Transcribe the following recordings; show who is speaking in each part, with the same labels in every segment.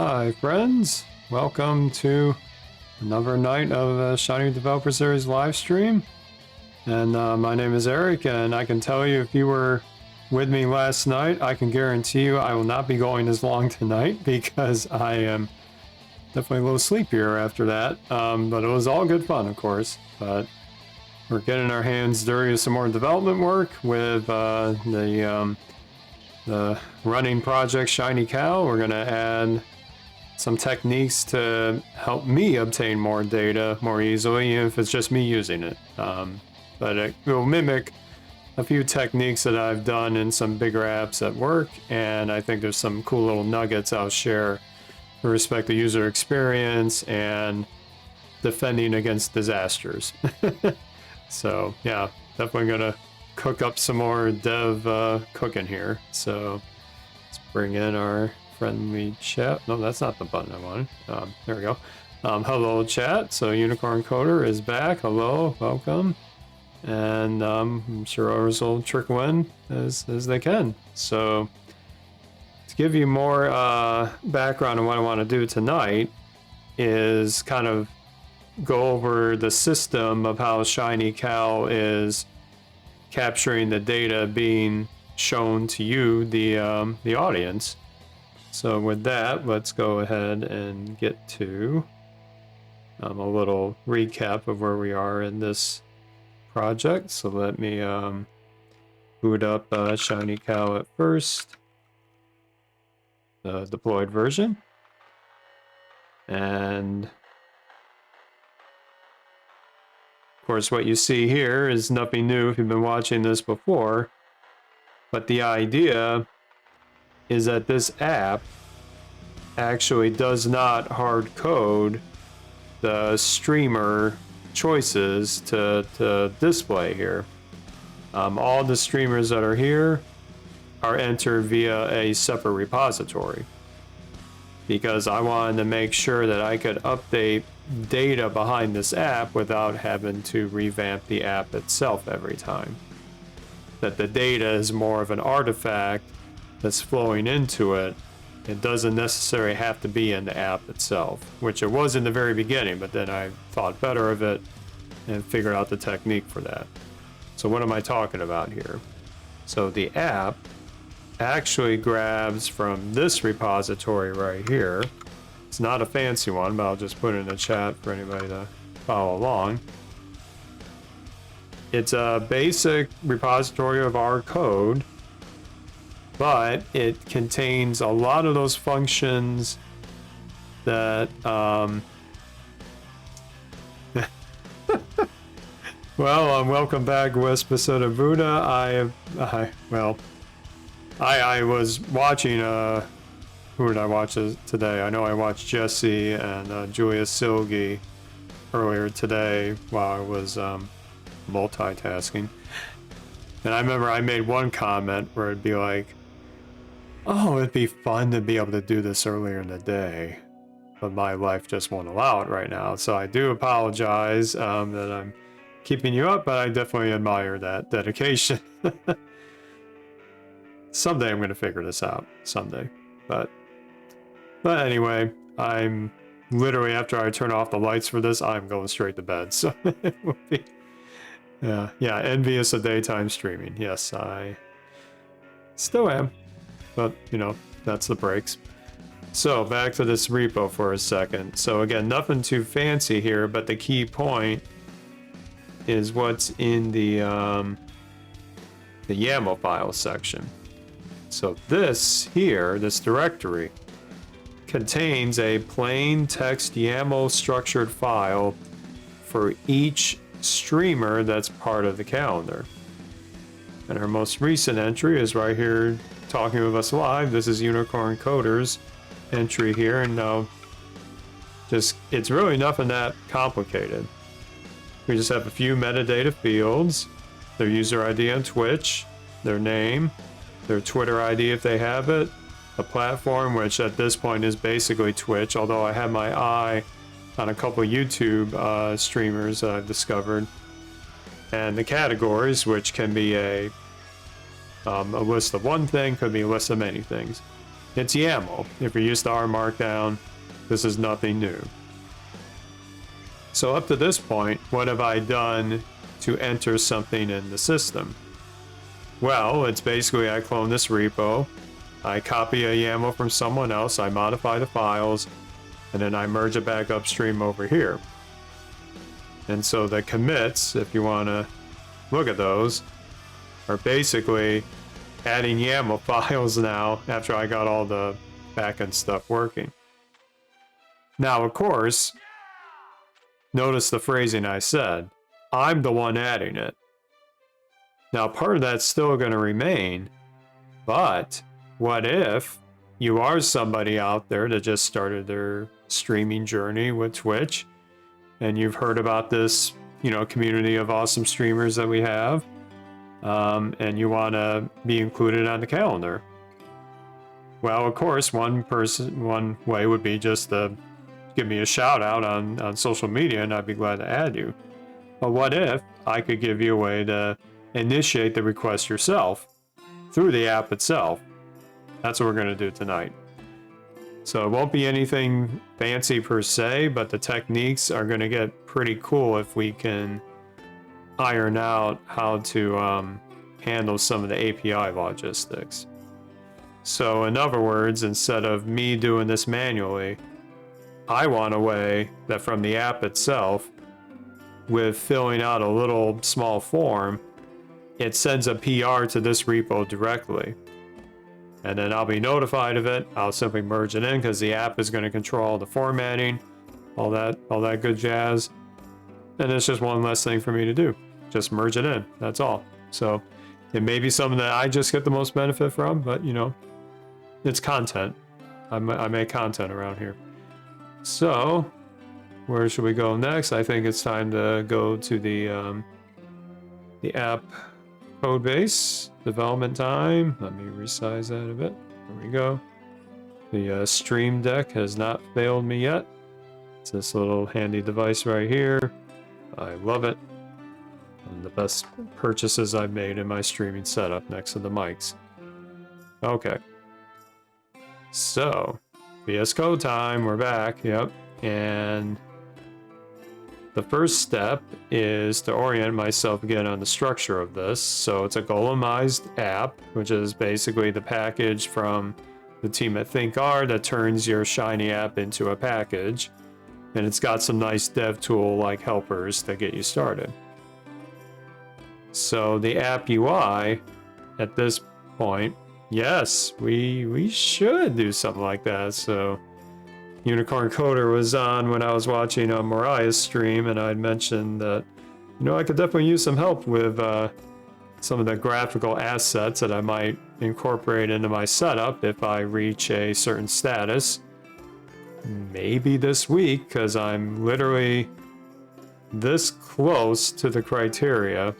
Speaker 1: Hi friends, welcome to another night of the Shiny Developer Series live stream. And my name is Eric, and I can tell you if you were with me last night, I can guarantee you I will not be going as long tonight because I am definitely a little sleepier after that. But it was all good fun, of course. But we're getting our hands dirty with some more development work with the running project shinycal. We're going to add some techniques to help me obtain more data more easily, even if it's just me using it. But it will mimic a few techniques that I've done in some bigger apps at work, and I think there's some cool little nuggets I'll share with respect to user experience and defending against disasters. So yeah, definitely gonna cook up some more dev cooking here. So let's bring in our friendly chat. No, that's not the button I wanted. There we go. Hello chat. So Unicorn Coder is back. Hello, welcome. And I'm sure ours will trickle in as they can. So to give you more background on what I want to do tonight is kind of go over the system of how shinycal is capturing the data being shown to you, the audience. So with that, let's go ahead and get to a little recap of where we are in this project. So let me boot up shinycal at first, the deployed version. And of course, what you see here is nothing new if you've been watching this before. But the idea is that this app actually does not hard code the streamer choices to display here. All the streamers that are here are entered via a separate repository because I wanted to make sure that I could update data behind this app without having to revamp the app itself every time. That the data is more of an artifact that's flowing into it. It doesn't necessarily have to be in the app itself, which it was in the very beginning, but then I thought better of it and figured out the technique for that. So what am I talking about here? So the app actually grabs from this repository right here. It's not a fancy one, but I'll just put it in the chat for anybody to follow along. It's a basic repository of our code, but it contains a lot of those functions that, well, welcome back, Wespasoda Buddha. I was watching, who did I watch today? I know I watched Jesse and Julia Silgi earlier today while I was multitasking. And I remember I made one comment where it'd be like, oh, it'd be fun to be able to do this earlier in the day, but my life just won't allow it right now. So I do apologize that I'm keeping you up, but I definitely admire that dedication. Someday I'm going to figure this out. Someday. But anyway, I'm literally, after I turn off the lights for this, I'm going straight to bed. So it will be, yeah, envious of daytime streaming. Yes, I still am. But, you know, that's the breaks. So back to this repo for a second. So again, nothing too fancy here, but the key point is what's in the YAML file section. So this here, this directory, contains a plain text YAML structured file for each streamer that's part of the calendar. And our most recent entry is right here talking with us live. This is Unicorn Coder's entry here, and now it's really nothing that complicated. We just have a few metadata fields, their user ID on Twitch, their name, their Twitter ID if they have it, a platform, which at this point is basically Twitch, although I have my eye on a couple YouTube streamers that I've discovered, and the categories, which can be a list of one thing, could be a list of many things. It's YAML. If you're used to R Markdown, this is nothing new. So up to this point, what have I done to enter something in the system? Well, it's basically I clone this repo, I copy a YAML from someone else, I modify the files, and then I merge it back upstream over here. And so the commits, if you want to look at those, are basically adding YAML files now after I got all the backend stuff working. Now, of course, notice the phrasing I said. I'm the one adding it. Now, part of that's still going to remain, but what if you are somebody out there that just started their streaming journey with Twitch, and you've heard about this, community of awesome streamers that we have, and you want to be included on the calendar? Well, of course, one way would be just to give me a shout out on social media, and I'd be glad to add you. But what if I could give you a way to initiate the request yourself through the app itself? That's what we're going to do tonight. So it won't be anything fancy per se, but the techniques are going to get pretty cool if we can iron out how to handle some of the API logistics. So in other words, instead of me doing this manually, I want a way that from the app itself, with filling out a little small form, it sends a PR to this repo directly. And then I'll be notified of it. I'll simply merge it in because the app is going to control all the formatting, all that good jazz. And it's just one less thing for me to do. Just merge it in. That's all. So it may be something that I just get the most benefit from, but it's content. I make content around here. So where should we go next? I think it's time to go to the app code base development time. Let me resize that a bit. There we go. The Stream Deck has not failed me yet. It's this little handy device right here. I love it. One of the best purchases I've made in my streaming setup next to the mics. Okay. So, VS Code time. We're back. Yep. And the first step is to orient myself again on the structure of this. So it's a golemized app, which is basically the package from the team at ThinkR that turns your Shiny app into a package. And it's got some nice dev tool like helpers to get you started. So the app UI at this point, yes, we should do something like that. So Unicorn Coder was on when I was watching Mariah's stream, and I'd mentioned that, I could definitely use some help with some of the graphical assets that I might incorporate into my setup if I reach a certain status. Maybe this week, because I'm literally this close to the criteria.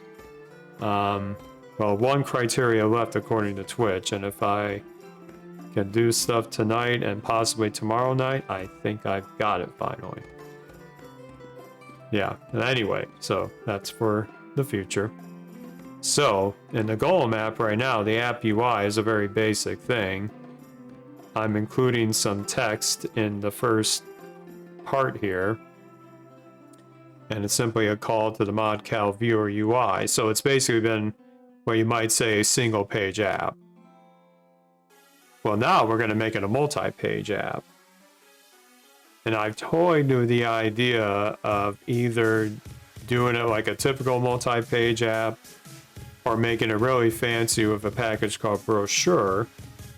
Speaker 1: Well, one criteria left according to Twitch, and if I can do stuff tonight and possibly tomorrow night, I think I've got it finally. Yeah, and anyway, so that's for the future. So, in the Golem app right now, the app UI is a very basic thing. I'm including some text in the first part here. And it's simply a call to the ModCal Viewer UI. So it's basically been what you might say a single page app. Well, now we're going to make it a multi-page app. And I've toyed with the idea of either doing it like a typical multi-page app or making it really fancy with a package called Brochure,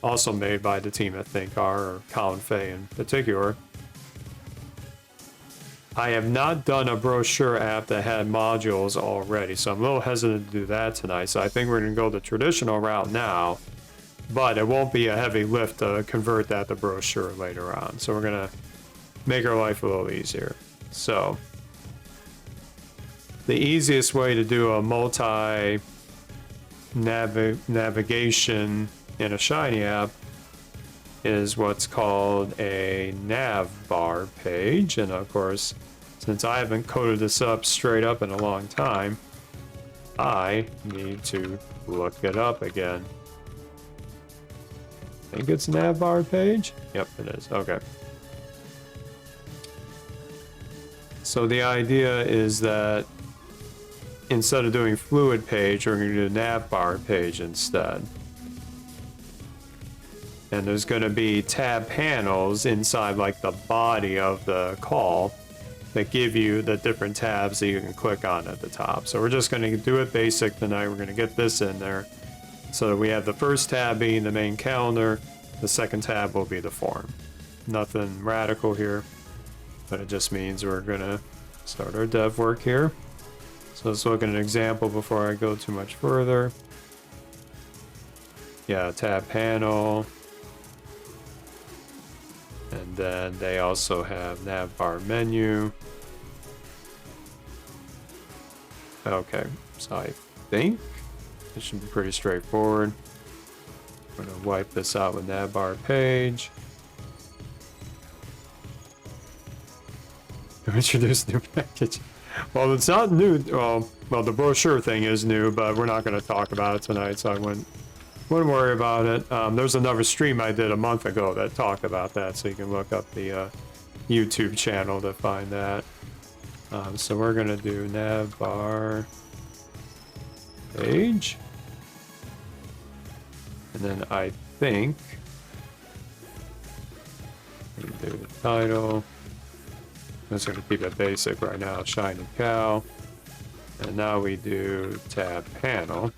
Speaker 1: also made by the team at ThinkR, or Colin Fay in particular. I have not done a brochure app that had modules already, so I'm a little hesitant to do that tonight. So I think we're going to go the traditional route now, but it won't be a heavy lift to convert that to brochure later on. So we're going to make our life a little easier. So the easiest way to do a navigation in a Shiny app is what's called a nav bar page. And of course, since I haven't coded this up straight up in a long time, I need to look it up again. I think it's navbar page. Yep, it is. Okay. So the idea is that instead of doing fluid page, we're going to do navbar page instead. And there's going to be tab panels inside like the body of the call that give you the different tabs that you can click on at the top. So we're just going to do it basic tonight. We're going to get this in there so that we have the first tab being the main calendar. The second tab will be the form. Nothing radical here, but it just means we're going to start our dev work here. So let's look at an example before I go too much further. Yeah, tab panel. And then they also have navbar menu. Okay, so I think it should be pretty straightforward. I'm gonna wipe this out with navbar page. Introduce new package. Well, it's not new. Well, the brochure thing is new, but we're not going to talk about it tonight, so I wouldn't worry about it. There's another stream I did a month ago that talked about that, so you can look up the YouTube channel to find that. So we're going to do navbar page. And then I think we do the title. I'm just going to keep it basic right now, shinycal. And now we do tab panel.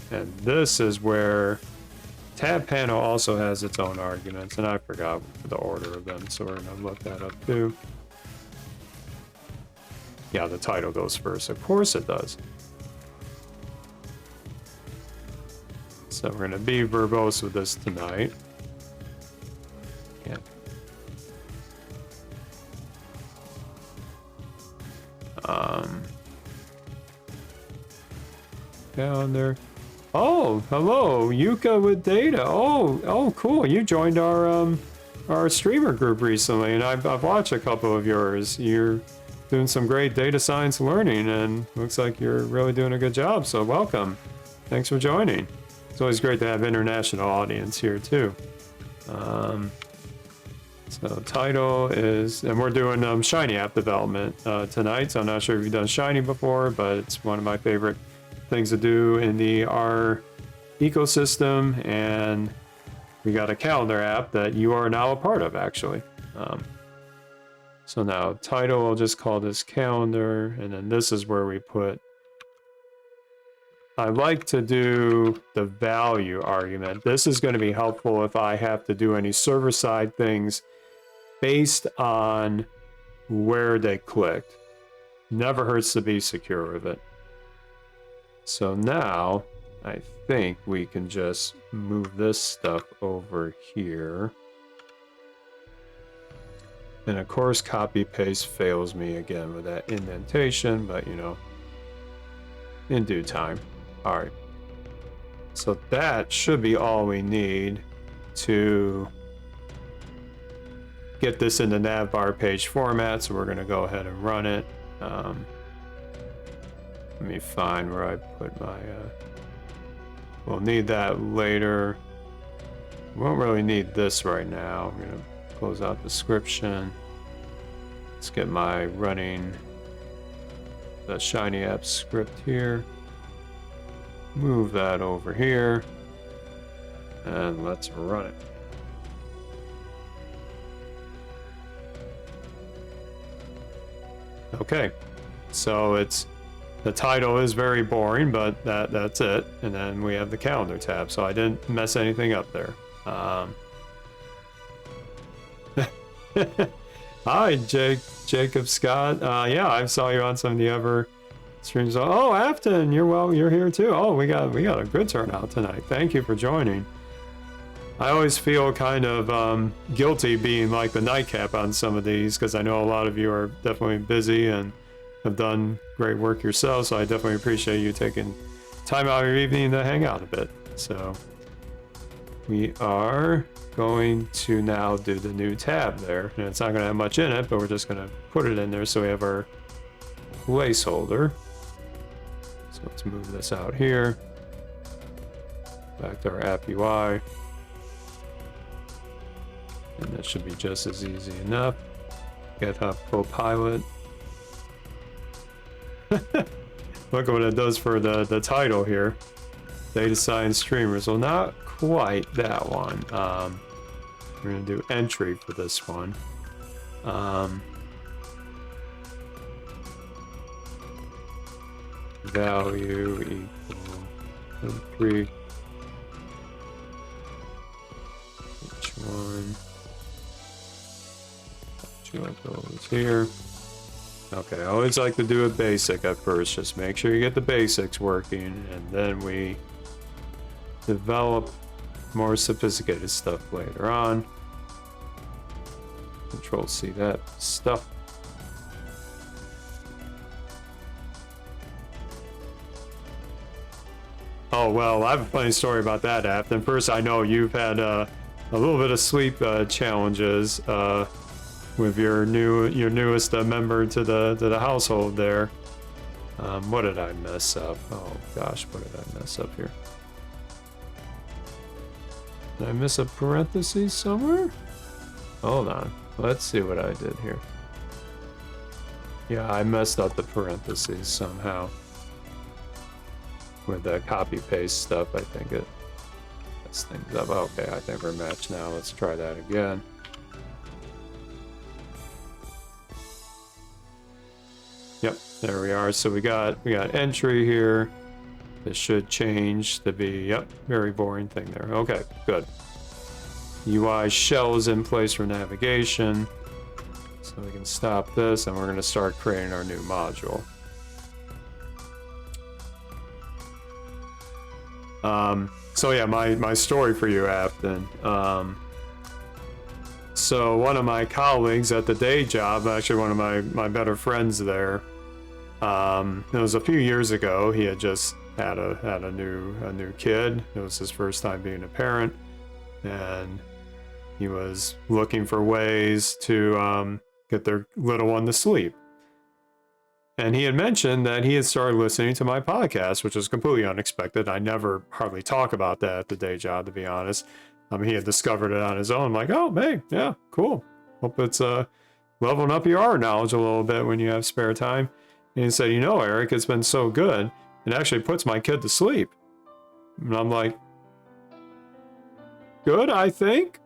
Speaker 1: And this is where tab panel also has its own arguments, and I forgot the order of them, so we're going to look that up too. Yeah, the title goes first. Of course it does. So we're going to be verbose with this tonight. Yeah. Calendar. Oh, hello, Yuka with data. Oh, cool. You joined our streamer group recently, and I've watched a couple of yours. You're doing some great data science learning, and looks like you're really doing a good job. So welcome. Thanks for joining. It's always great to have international audience here too. So title is, and we're doing Shiny app development tonight. So I'm not sure if you've done Shiny before, but it's one of my favorite things to do in the R ecosystem, and we got a calendar app that you are now a part of, actually. So now title, I'll just call this calendar, and then this is where we put, I like to do the value argument. This is going to be helpful if I have to do any server-side things based on where they clicked. Never hurts to be secure with it. So now I think we can just move this stuff over here. And of course, copy paste fails me again with that indentation, but you know, in due time. All right. So that should be all we need to get this in the navbar page format. So we're going to go ahead and run it. Let me find where I put my, we'll need that later. We won't really need this right now. I'm gonna close out description. Let's get my running the Shiny app script here. Move that over here. And let's run it. Okay, so it's, the title is very boring, but that's it. And then we have the calendar tab, so I didn't mess anything up there. Hi, Jacob Scott. Yeah, I saw you on some of the other streams. Oh, Afton, you're here too. Oh, we got a good turnout tonight. Thank you for joining. I always feel kind of guilty being like the nightcap on some of these, because I know a lot of you are definitely busy and have done great work yourself, so I definitely appreciate you taking time out of your evening to hang out a bit. So we are going to now do the new tab there, and it's not going to have much in it, but we're just going to put it in there so we have our placeholder. So let's move this out here, Back to our app UI. And that should be just as easy enough. GitHub Copilot. Look at what it does for the title here. Data science streamers. Well, not quite that one. We're going to do entry for this one. Value equal 3. Which one? Goes here. Okay, I always like to do a basic at first. Just make sure you get the basics working, and then we develop more sophisticated stuff later on. Control C that stuff. Oh, well, I have a funny story about that app. And first, I know you've had a little bit of sleep challenges with your newest member to the household there. What did I mess up? Oh gosh, what did I mess up here? Did I miss a parenthesis somewhere? Hold on. Let's see what I did here. Yeah, I messed up the parentheses somehow. With the copy paste stuff, I think it messed things up. Okay, I think we're matched now. Let's try that again. Yep, there we are. So we got entry here. This should change to be, yep, very boring thing there. Okay, good. UI shell is in place for navigation. So we can stop this and we're going to start creating our new module. So yeah, my story for you, Afton. So one of my colleagues at the day job, actually one of my better friends there, it was a few years ago. He had just had a new kid. It was his first time being a parent, and he was looking for ways to get their little one to sleep. And he had mentioned that he had started listening to my podcast, which was completely unexpected. I never hardly talk about that at the day job, to be honest. He had discovered it on his own. I'm like, oh, hey, yeah, cool. Hope it's leveling up your art knowledge a little bit when you have spare time. And he said, you know, Eric, it's been so good. It actually puts my kid to sleep. And I'm like, good, I think.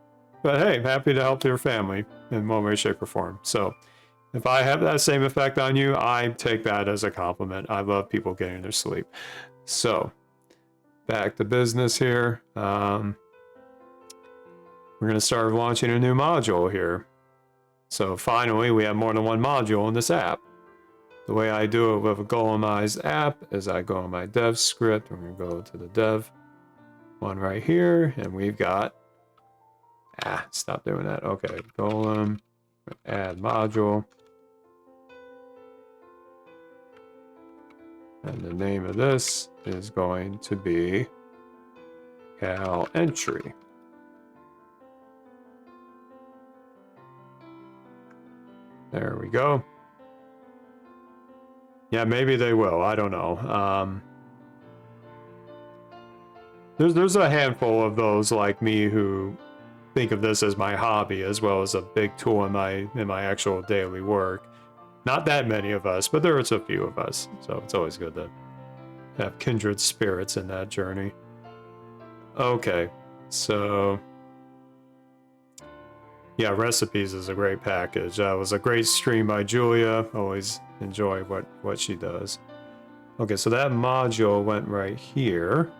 Speaker 1: But hey, happy to help your family in one way, shape, or form. So if I have that same effect on you, I take that as a compliment. I love people getting their sleep. So back to business here. We're going to start launching a new module here. So finally, we have more than one module in this app. The way I do it with a Golemized app is I go in my dev script. We're going to go to the dev one right here, and we've got, stop doing that. Okay, Golem, add module. And the name of this is going to be cal entry. There we go. Yeah, maybe they will. I don't know. There's a handful of those like me who think of this as my hobby as well as a big tool in my actual daily work. Not that many of us, but there's a few of us. So it's always good to have kindred spirits in that journey. Okay, so yeah, recipes is a great package. That was a great stream by Julia. Always enjoy what she does. Okay, so that module went right here.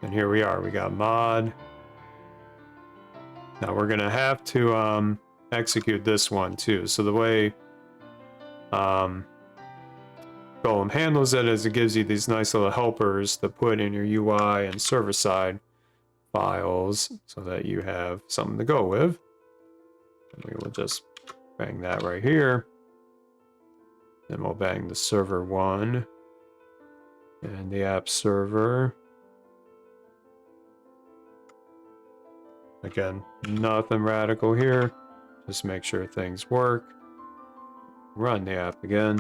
Speaker 1: And here we are. We got mod. Now we're gonna have to execute this one too. So the way Golem handles it is it gives you these nice little helpers to put in your UI and server-side files so that you have something to go with. And we will just bang that right here. Then we'll bang the server one and the app server. Again, nothing radical here. Just make sure things work. Run the app again.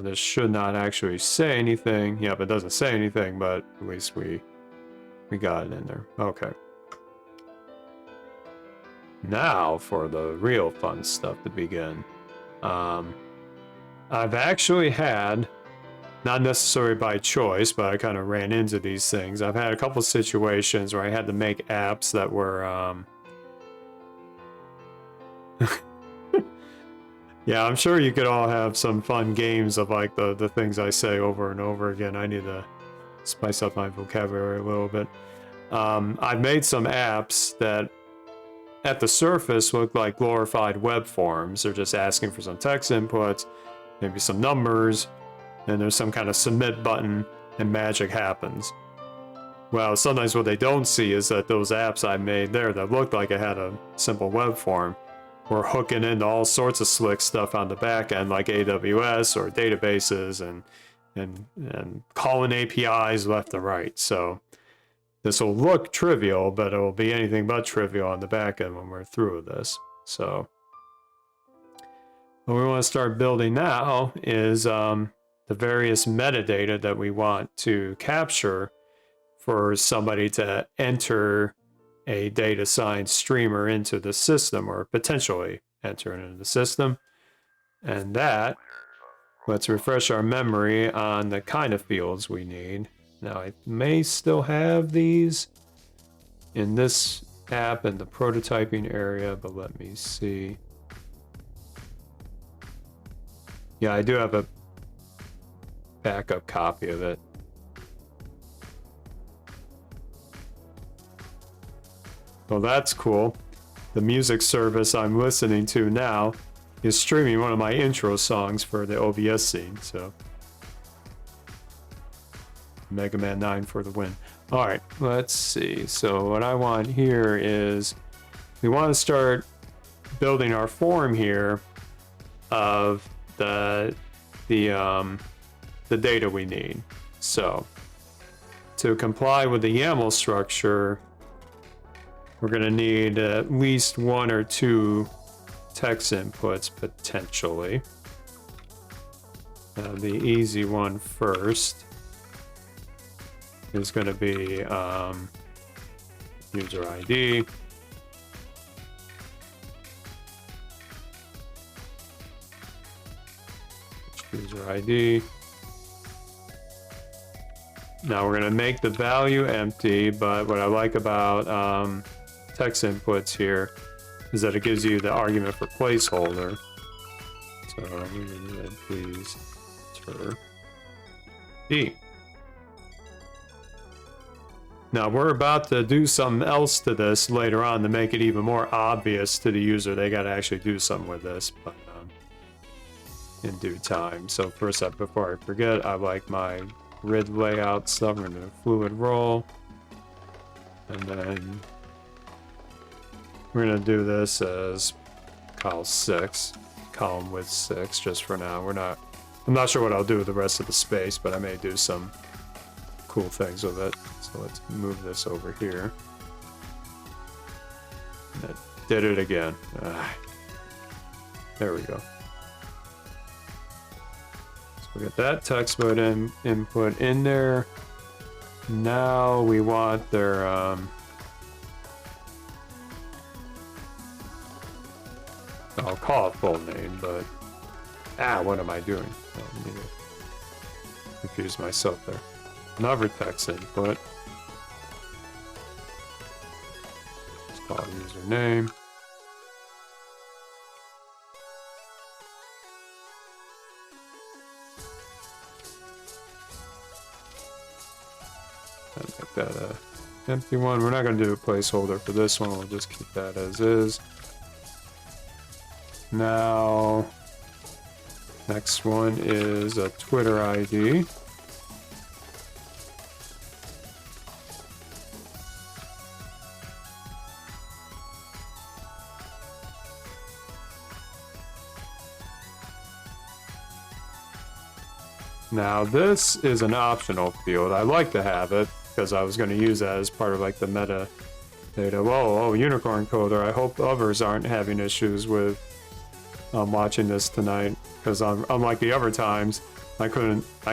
Speaker 1: This should not actually say anything. Yep, it doesn't say anything, but at least we got it in there. Okay. Now for the real fun stuff to begin. I've actually had, not necessarily by choice, but I kind of ran into these things. I've had a couple situations where I had to make apps that were, yeah, I'm sure you could all have some fun games of like the things I say over and over again. I need to spice up my vocabulary a little bit. I've made some apps that at the surface look like glorified web forms. They're just asking for some text inputs, maybe some numbers, and there's some kind of submit button and magic happens. Well, sometimes what they don't see is that those apps I made there that looked like it had a simple web form were hooking into all sorts of slick stuff on the back end, like AWS or databases, and calling APIs left and right. So this will look trivial, but it will be anything but trivial on the back end when we're through with this. So what we want to start building now is the various metadata that we want to capture for somebody to enter a data science streamer into the system, or potentially enter it into the system. And that, let's refresh our memory on the kind of fields we need. Now, I may still have these in this app in the prototyping area, but let me see. Yeah, I do have a backup copy of it. Well, that's cool. The music service I'm listening to now is streaming one of my intro songs for the OBS scene, so Mega Man 9 for the win. All right, let's see. So what I want here is we want to start building our form here of the data we need. So to comply with the YAML structure, we're going to need at least 1 or 2 text inputs potentially. The easy one first is going to be user ID. User ID. Now we're going to make the value empty, but what I like about text inputs here is that it gives you the argument for placeholder. So please enter D. Now we're about to do something else to this later on to make it even more obvious to the user they got to actually do something with this, but in due time. So first up, before I forget, I like my grid layout stuff. We're going to do fluid roll, and then we're going to do this as column width 6 just for now. I'm not sure what I'll do with the rest of the space, but I may do some cool things with it. So let's move this over here. And it did it again. There we go. So we got that text mode input in there. Now we want their I'll call it full name, but what am I doing? I need to confuse myself there. Another text input. Let's call it username. And make that a empty one. We're not going to do a placeholder for this one. We'll just keep that as is. Now, next one is a Twitter ID. Now this is an optional field. I like to have it because I was going to use that as part of like the meta data. Whoa, unicorn coder. I hope others aren't having issues with watching this tonight. because unlike the other times, I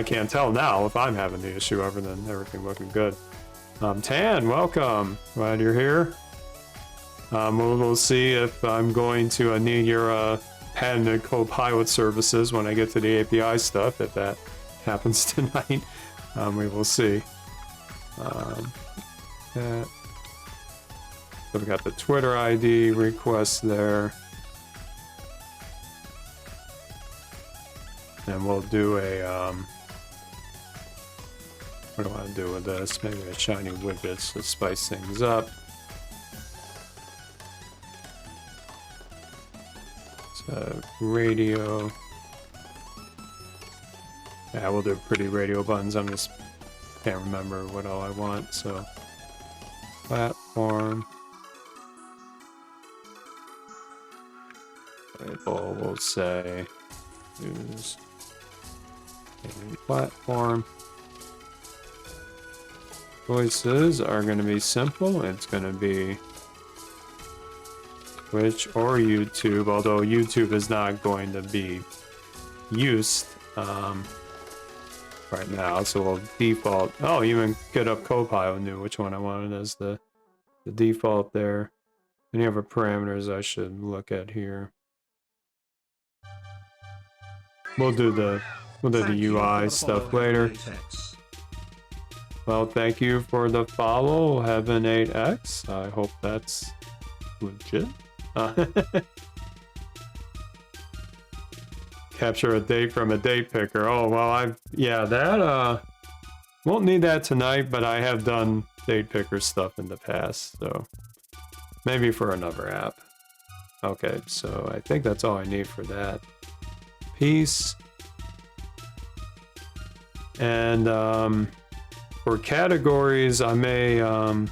Speaker 1: can't tell now if I'm having the issue other than everything looking good. Tan, welcome. Glad you're here. We'll see if I'm going to need your patented co-pilot services when I get to the API stuff, if that happens tonight. We will see. So we got the Twitter ID request there. And we'll do a, what do I want to do with this? Maybe a shiny widgets to spice things up. So, radio. Yeah, we'll do pretty radio buttons. I'm just can't remember what all I want, so. Platform. Label, we'll say. Use a platform. Choices are going to be simple. It's going to be Twitch or YouTube, although YouTube is not going to be used right now, so we'll default. Oh, even get up Copilot knew which one I wanted as the default there. Any other parameters I should look at here? We'll do the UI stuff later. Well, thank you for the follow, Heaven8X. I hope that's legit. Capture a date from a date picker. Oh, well, yeah, that, won't need that tonight, but I have done date picker stuff in the past, so maybe for another app. Okay, so I think that's all I need for that piece. And, for categories, I may, I'm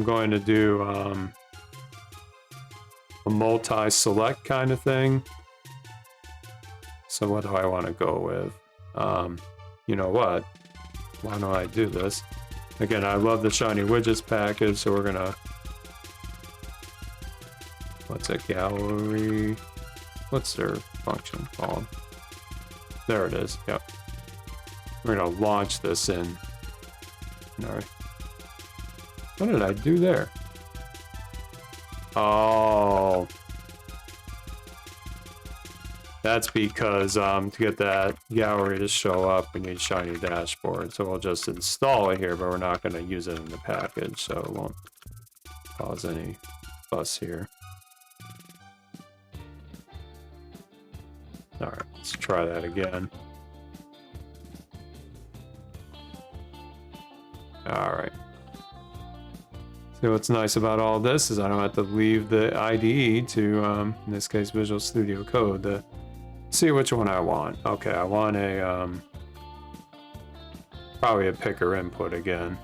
Speaker 1: going to do, a multi-select kind of thing. So what do I want to go with? You know what? Why don't I do this? Again, I love the Shiny Widgets package, so we're gonna... What's a gallery? What's their function called? There it is, yep. We're gonna launch this in... Alright. What did I do there? Oh... That's because to get that gallery to show up, we need Shiny Dashboard. So we'll just install it here, but we're not going to use it in the package, so it won't cause any fuss here. Alright, let's try that again. Alright. So what's nice about all this is I don't have to leave the IDE to, in this case, Visual Studio Code, to see which one I want. Okay, I want a, probably a picker input again.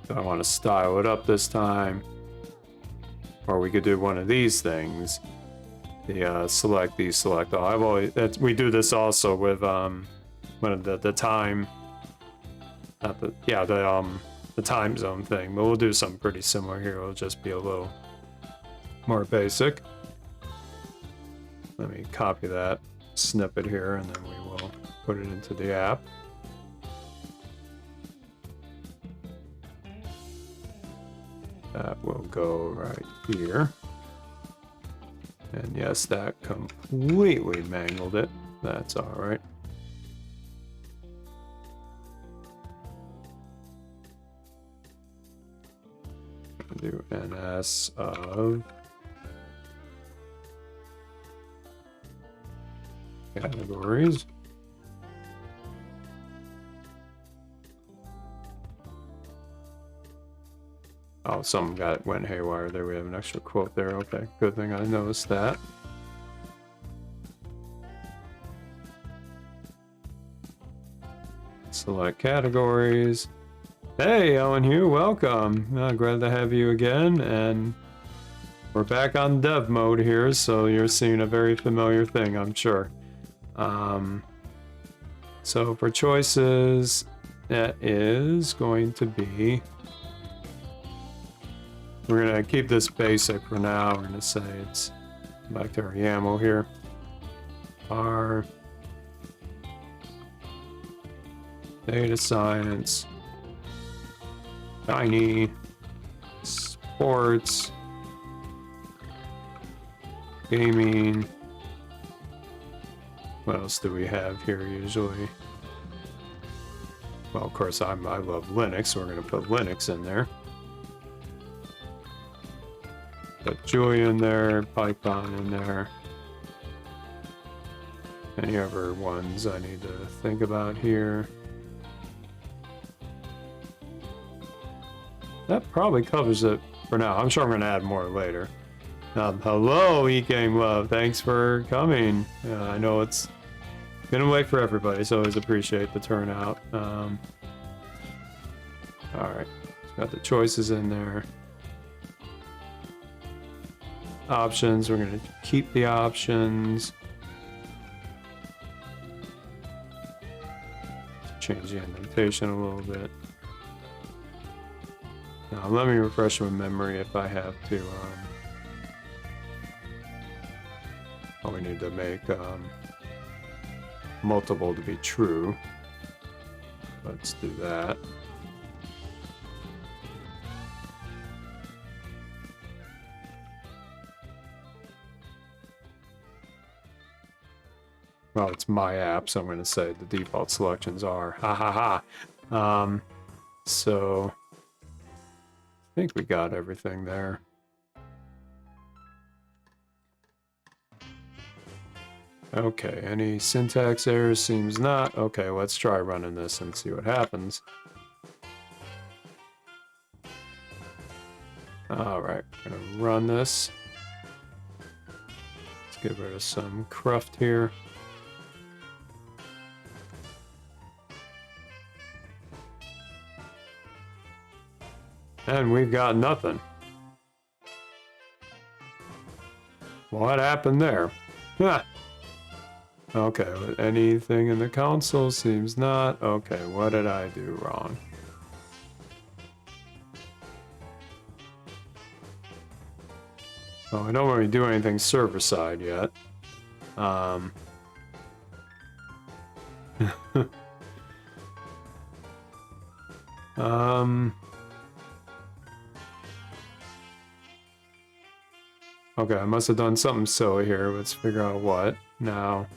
Speaker 1: So I want to style it up this time. Or we could do one of these things. The select these, select all. I've always, we do this also with one of the time, not the, yeah, the time zone thing, but we'll do something pretty similar here. It'll just be a little more basic. Let me copy that snippet here and then we will put it into the app. That will go right here. And yes, that completely mangled it. That's all right. Do NS of categories. Oh, something went haywire there. We have an extra quote there. Okay, good thing I noticed that. Select categories. Hey, Ellen Hugh, welcome. Glad to have you again, and we're back on dev mode here, so you're seeing a very familiar thing, I'm sure. So for choices, that is going to be we're gonna keep this basic for now. We're gonna say it's back to our YAML here. Our data science, shiny, sports, gaming. What else do we have here usually? Well, of course, I love Linux, so we're going to put Linux in there. Put Julia in there, Python in there. Any other ones I need to think about here? That probably covers it for now. I'm sure I'm going to add more later. Hello, eGame Love. Thanks for coming. I know it's been a wait for everybody, so I always appreciate the turnout. All right, got the choices in there. Options, we're going to keep the options. Change the indentation a little bit. Now, let me refresh my memory if I have to. We need to make multiple to be true. Let's do that. Well, it's my app, so I'm going to say the default selections are ha ha ha. So I think we got everything there. Okay, any syntax errors? Seems not. Okay, let's try running this and see what happens. Alright, I'm gonna run this. Let's get rid of some cruft here. And we've got nothing. What happened there? Ah. Okay, anything in the console? Seems not. Okay, what did I do wrong? Oh, I don't really do anything server-side yet. Okay, I must have done something silly here. Let's figure out what. Now,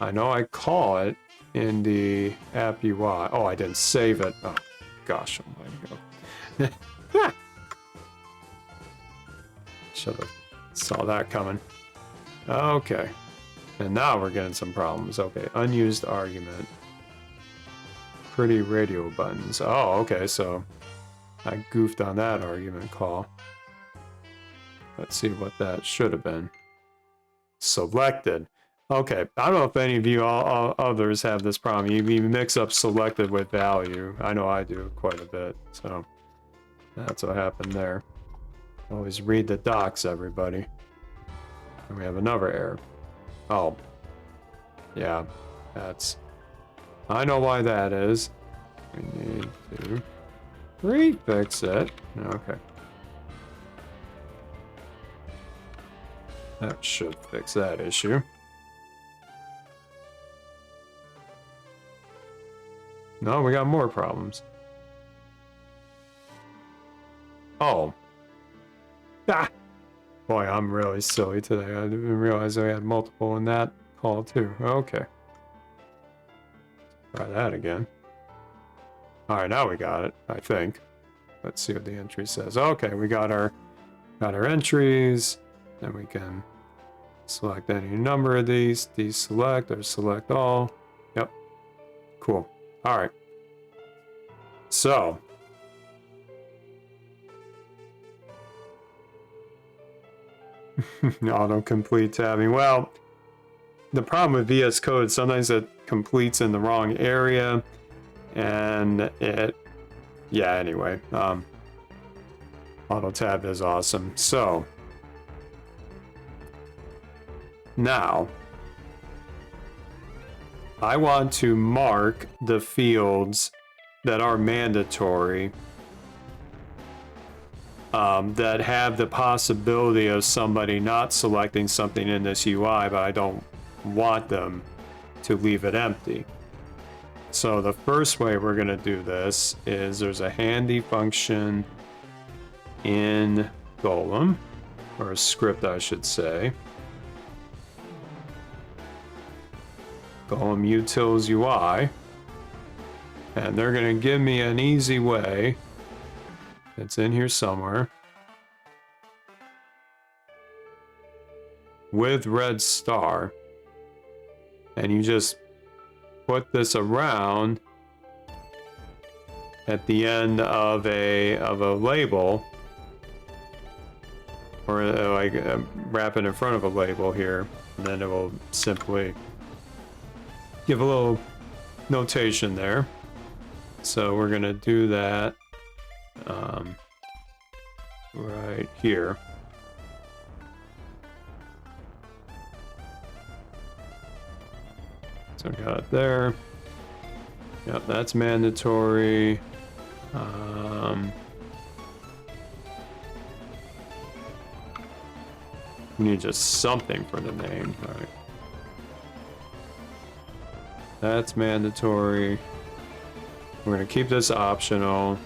Speaker 1: I know I call it in the app UI. Oh, I didn't save it. Oh, gosh, almighty go. Should have saw that coming. Okay. And now we're getting some problems. Okay, unused argument. Pretty radio buttons. Oh, okay, so I goofed on that argument call. Let's see what that should have been. Selected. Okay, I don't know if any of you all others have this problem. You mix up selected with value. I know I do quite a bit, so that's what happened there. Always read the docs, everybody. And we have another error. Oh. Yeah, that's... I know why that is. We need to refix it. Okay. That should fix that issue. No, we got more problems. Oh. Ah! Boy, I'm really silly today. I didn't realize I had multiple in that call too. Okay. Try that again. Alright, now we got it, I think. Let's see what the entry says. Okay, we got our entries. Then we can select any number of these, deselect or select all. Yep. Cool. Alright. So. Autocomplete tabbing. Well, the problem with VS Code, sometimes it completes in the wrong area. And it, yeah, anyway. Auto tab is awesome. So. Now, I want to mark the fields that are mandatory that have the possibility of somebody not selecting something in this UI, but I don't want them to leave it empty. So the first way we're going to do this is there's a handy function in Golem, or a script I should say. Golem utils UI, and they're going to give me an easy way. It's in here somewhere. With red star, and you just put this around at the end of a label, or like wrap it in front of a label here, and then it will simply give a little notation there. So we're gonna do that right here. So we got it there. Yep, that's mandatory. We need just something for the name. All right. That's mandatory. We're going to keep this optional.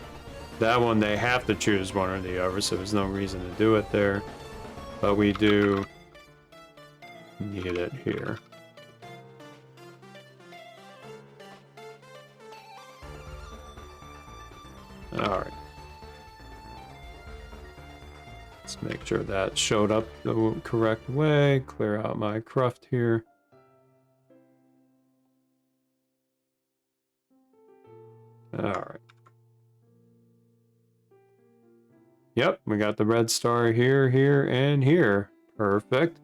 Speaker 1: That one, they have to choose one or the other, so there's no reason to do it there. But we do need it here. Alright. Let's make sure that showed up the correct way. Clear out my cruft here. Alright. Yep, we got the red star here, here, and here. Perfect.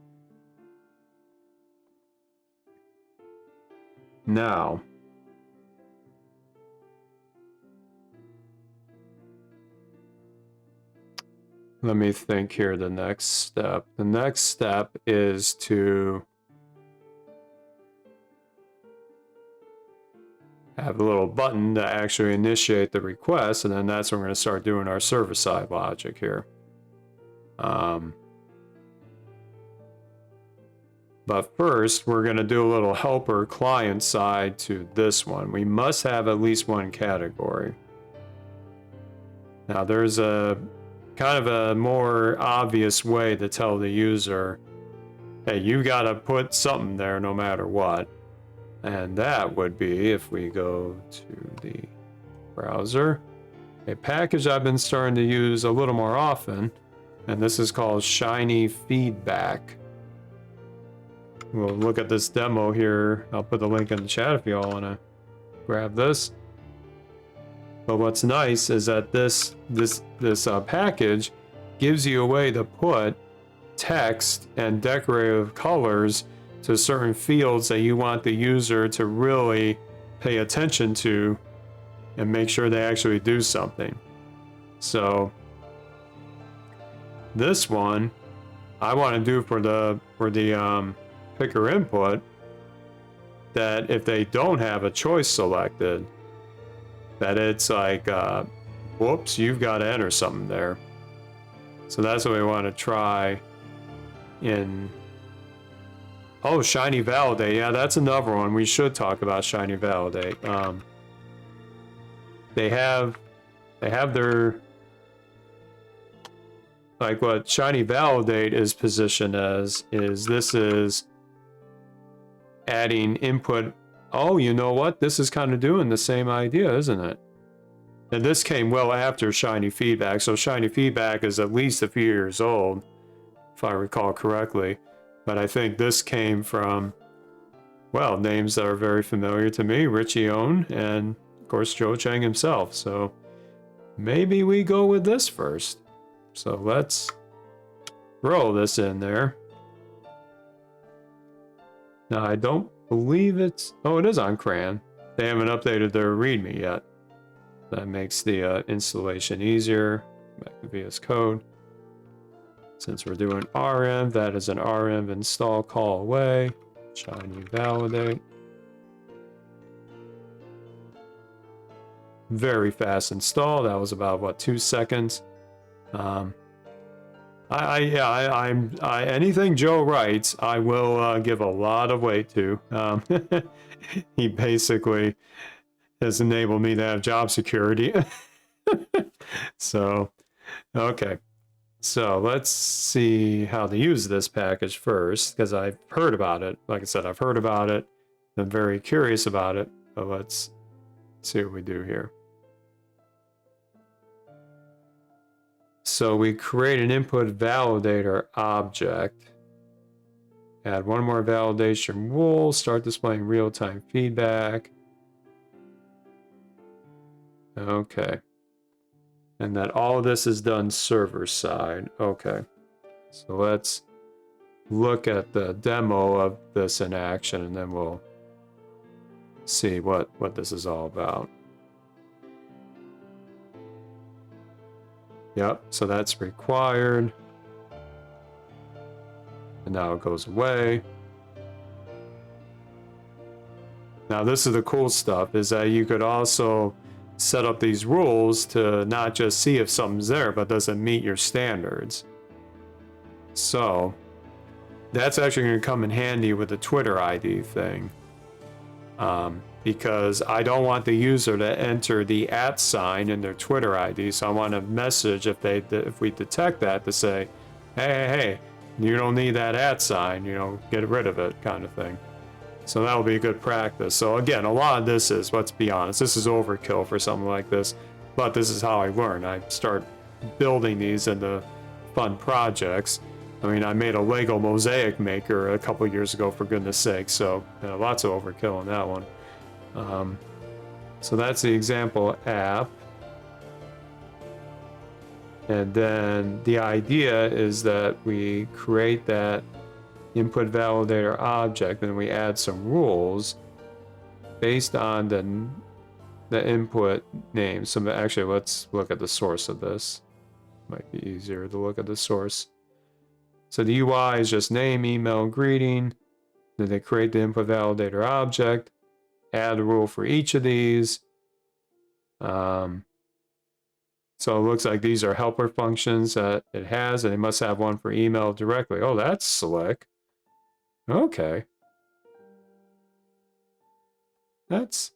Speaker 1: Now, let me think here the next step. The next step is to have a little button to actually initiate the request, and then that's when we're going to start doing our server-side logic here. But first, we're going to do a little helper client side to this one. We must have at least one category. Now, there's a kind of a more obvious way to tell the user, hey, you got to put something there no matter what. And that would be, if we go to the browser, a package I've been starting to use a little more often, and this is called shinyfeedback. We'll look at this demo here. I'll put the link in the chat if you all want to grab this. But what's nice is that this package gives you a way to put text and decorative colors to certain fields that you want the user to really pay attention to and make sure they actually do something. So this one I want to do for the picker input, that if they don't have a choice selected, that it's like, whoops, you've got to enter something there. So that's what we want to try in. Oh, shinyvalidate. Yeah, that's another one. We should talk about shinyvalidate. They have their, like, what shinyvalidate is positioned as is this is adding input. Oh, you know what? This is kind of doing the same idea, isn't it? And this came well after shinyfeedback. So shinyfeedback is at least a few years old, if I recall correctly. But I think this came from, well, names that are very familiar to me, Richie Owen, and of course Joe Chang himself. So maybe we go with this first. So let's roll this in there. Now I don't believe it's, oh, it is on CRAN. They haven't updated their README yet. That makes the installation easier. Back to VS Code. Since we're doing RM, that is an RM install call away. Shinyvalidate. Very fast install. That was about, what, 2 seconds. Um, anything Joe writes, I will give a lot of weight to. He basically has enabled me to have job security. So, okay. So let's see how to use this package first, because I've heard about it. Like I said, I've heard about it. I'm very curious about it. But let's see what we do here. So we create an input validator object. Add one more validation rule. Start displaying real-time feedback. Okay. And that all of this is done server side. Okay. So let's look at the demo of this in action, and then we'll see what this is all about. Yep, so that's required. And now it goes away. Now this is the cool stuff, is that you could also set up these rules to not just see if something's there, but does it meet your standards. So that's actually going to come in handy with the Twitter ID thing. Because I don't want the user to enter the @ sign in their Twitter ID, so I want a message if we detect that to say, hey, you don't need that @ sign, get rid of it, kind of thing. So that will be a good practice. So again, a lot of this is, let's be honest, this is overkill for something like this, but this is how I learn. I start building these into fun projects. I mean, I made a Lego mosaic maker a couple years ago, for goodness sake, so lots of overkill on that one. So that's the example app. And then the idea is that we create that input validator object, and we add some rules based on the input name. So actually, let's look at the source of this. Might be easier to look at the source. So the UI is just name, email, greeting. Then they create the input validator object, add a rule for each of these. So it looks like these are helper functions that it has, and it must have one for email directly. Oh, that's slick. Okay. That's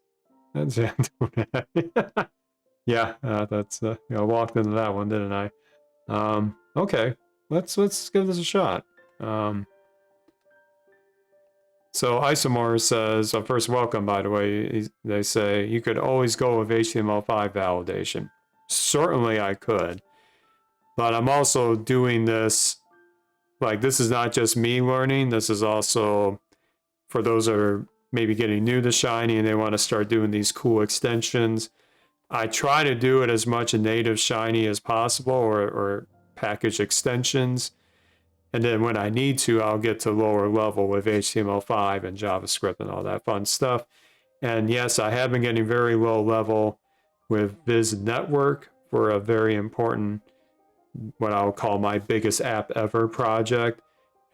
Speaker 1: yeah, that's I walked into that one, didn't I? Okay, let's give this a shot. So Isomor says, first, welcome, by the way. They say you could always go with HTML5 validation. Certainly I could, but I'm also doing this, like, this is not just me learning, this is also for those that are maybe getting new to Shiny and they want to start doing these cool extensions. I try to do it as much in native Shiny as possible, or package extensions. And then when I need to, I'll get to lower level with HTML5 and JavaScript and all that fun stuff. And yes, I have been getting very low level with Viz Network for a very important, what I'll call my biggest app ever project.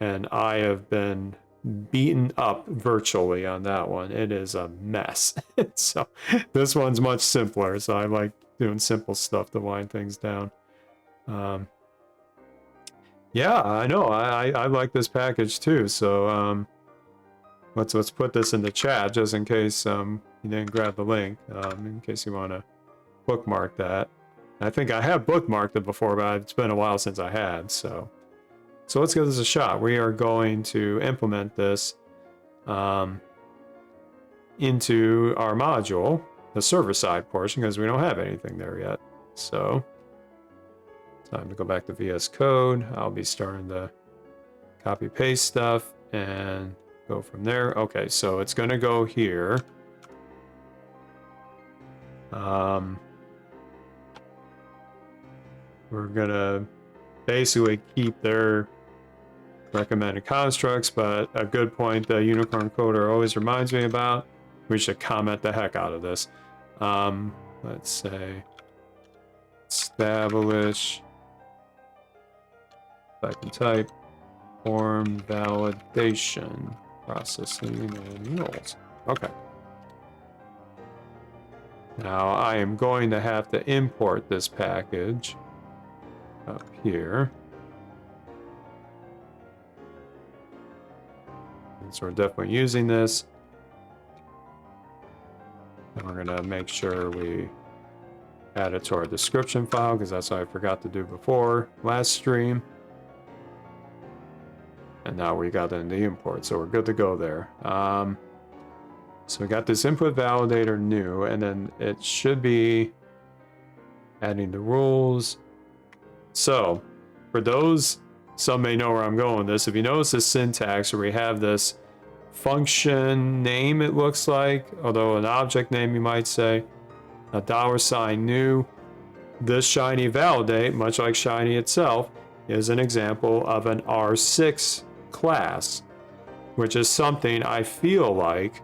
Speaker 1: And I have been beaten up virtually on that one. It is a mess. So this one's much simpler. So I like doing simple stuff to wind things down. Yeah, I know. I like this package too. So let's put this in the chat just in case you didn't grab the link. In case you want to bookmark that. I think I have bookmarked it before, but it's been a while since I had. So let's give this a shot. We are going to implement this into our module, the server side portion, because we don't have anything there yet. So time to go back to VS Code. I'll be starting to copy paste stuff and go from there. Okay, so it's going to go here. We're going to basically keep their recommended constructs, but a good point the Unicorn Coder always reminds me about, we should comment the heck out of this. Let's say establish, type form validation processing and rules. Okay. Now I am going to have to import this package. up here. And so we're definitely using this. And we're going to make sure we add it to our description file, because that's what I forgot to do before last stream. And now we got it in the import, so we're good to go there. So we got this input validator new, and then it should be adding the rules. So for those, some may know where I'm going with this. If you notice the syntax where we have this function name, it looks like, although an object name you might say, a $new. This shiny validate, much like shiny itself, is an example of an R6 class, which is something I feel like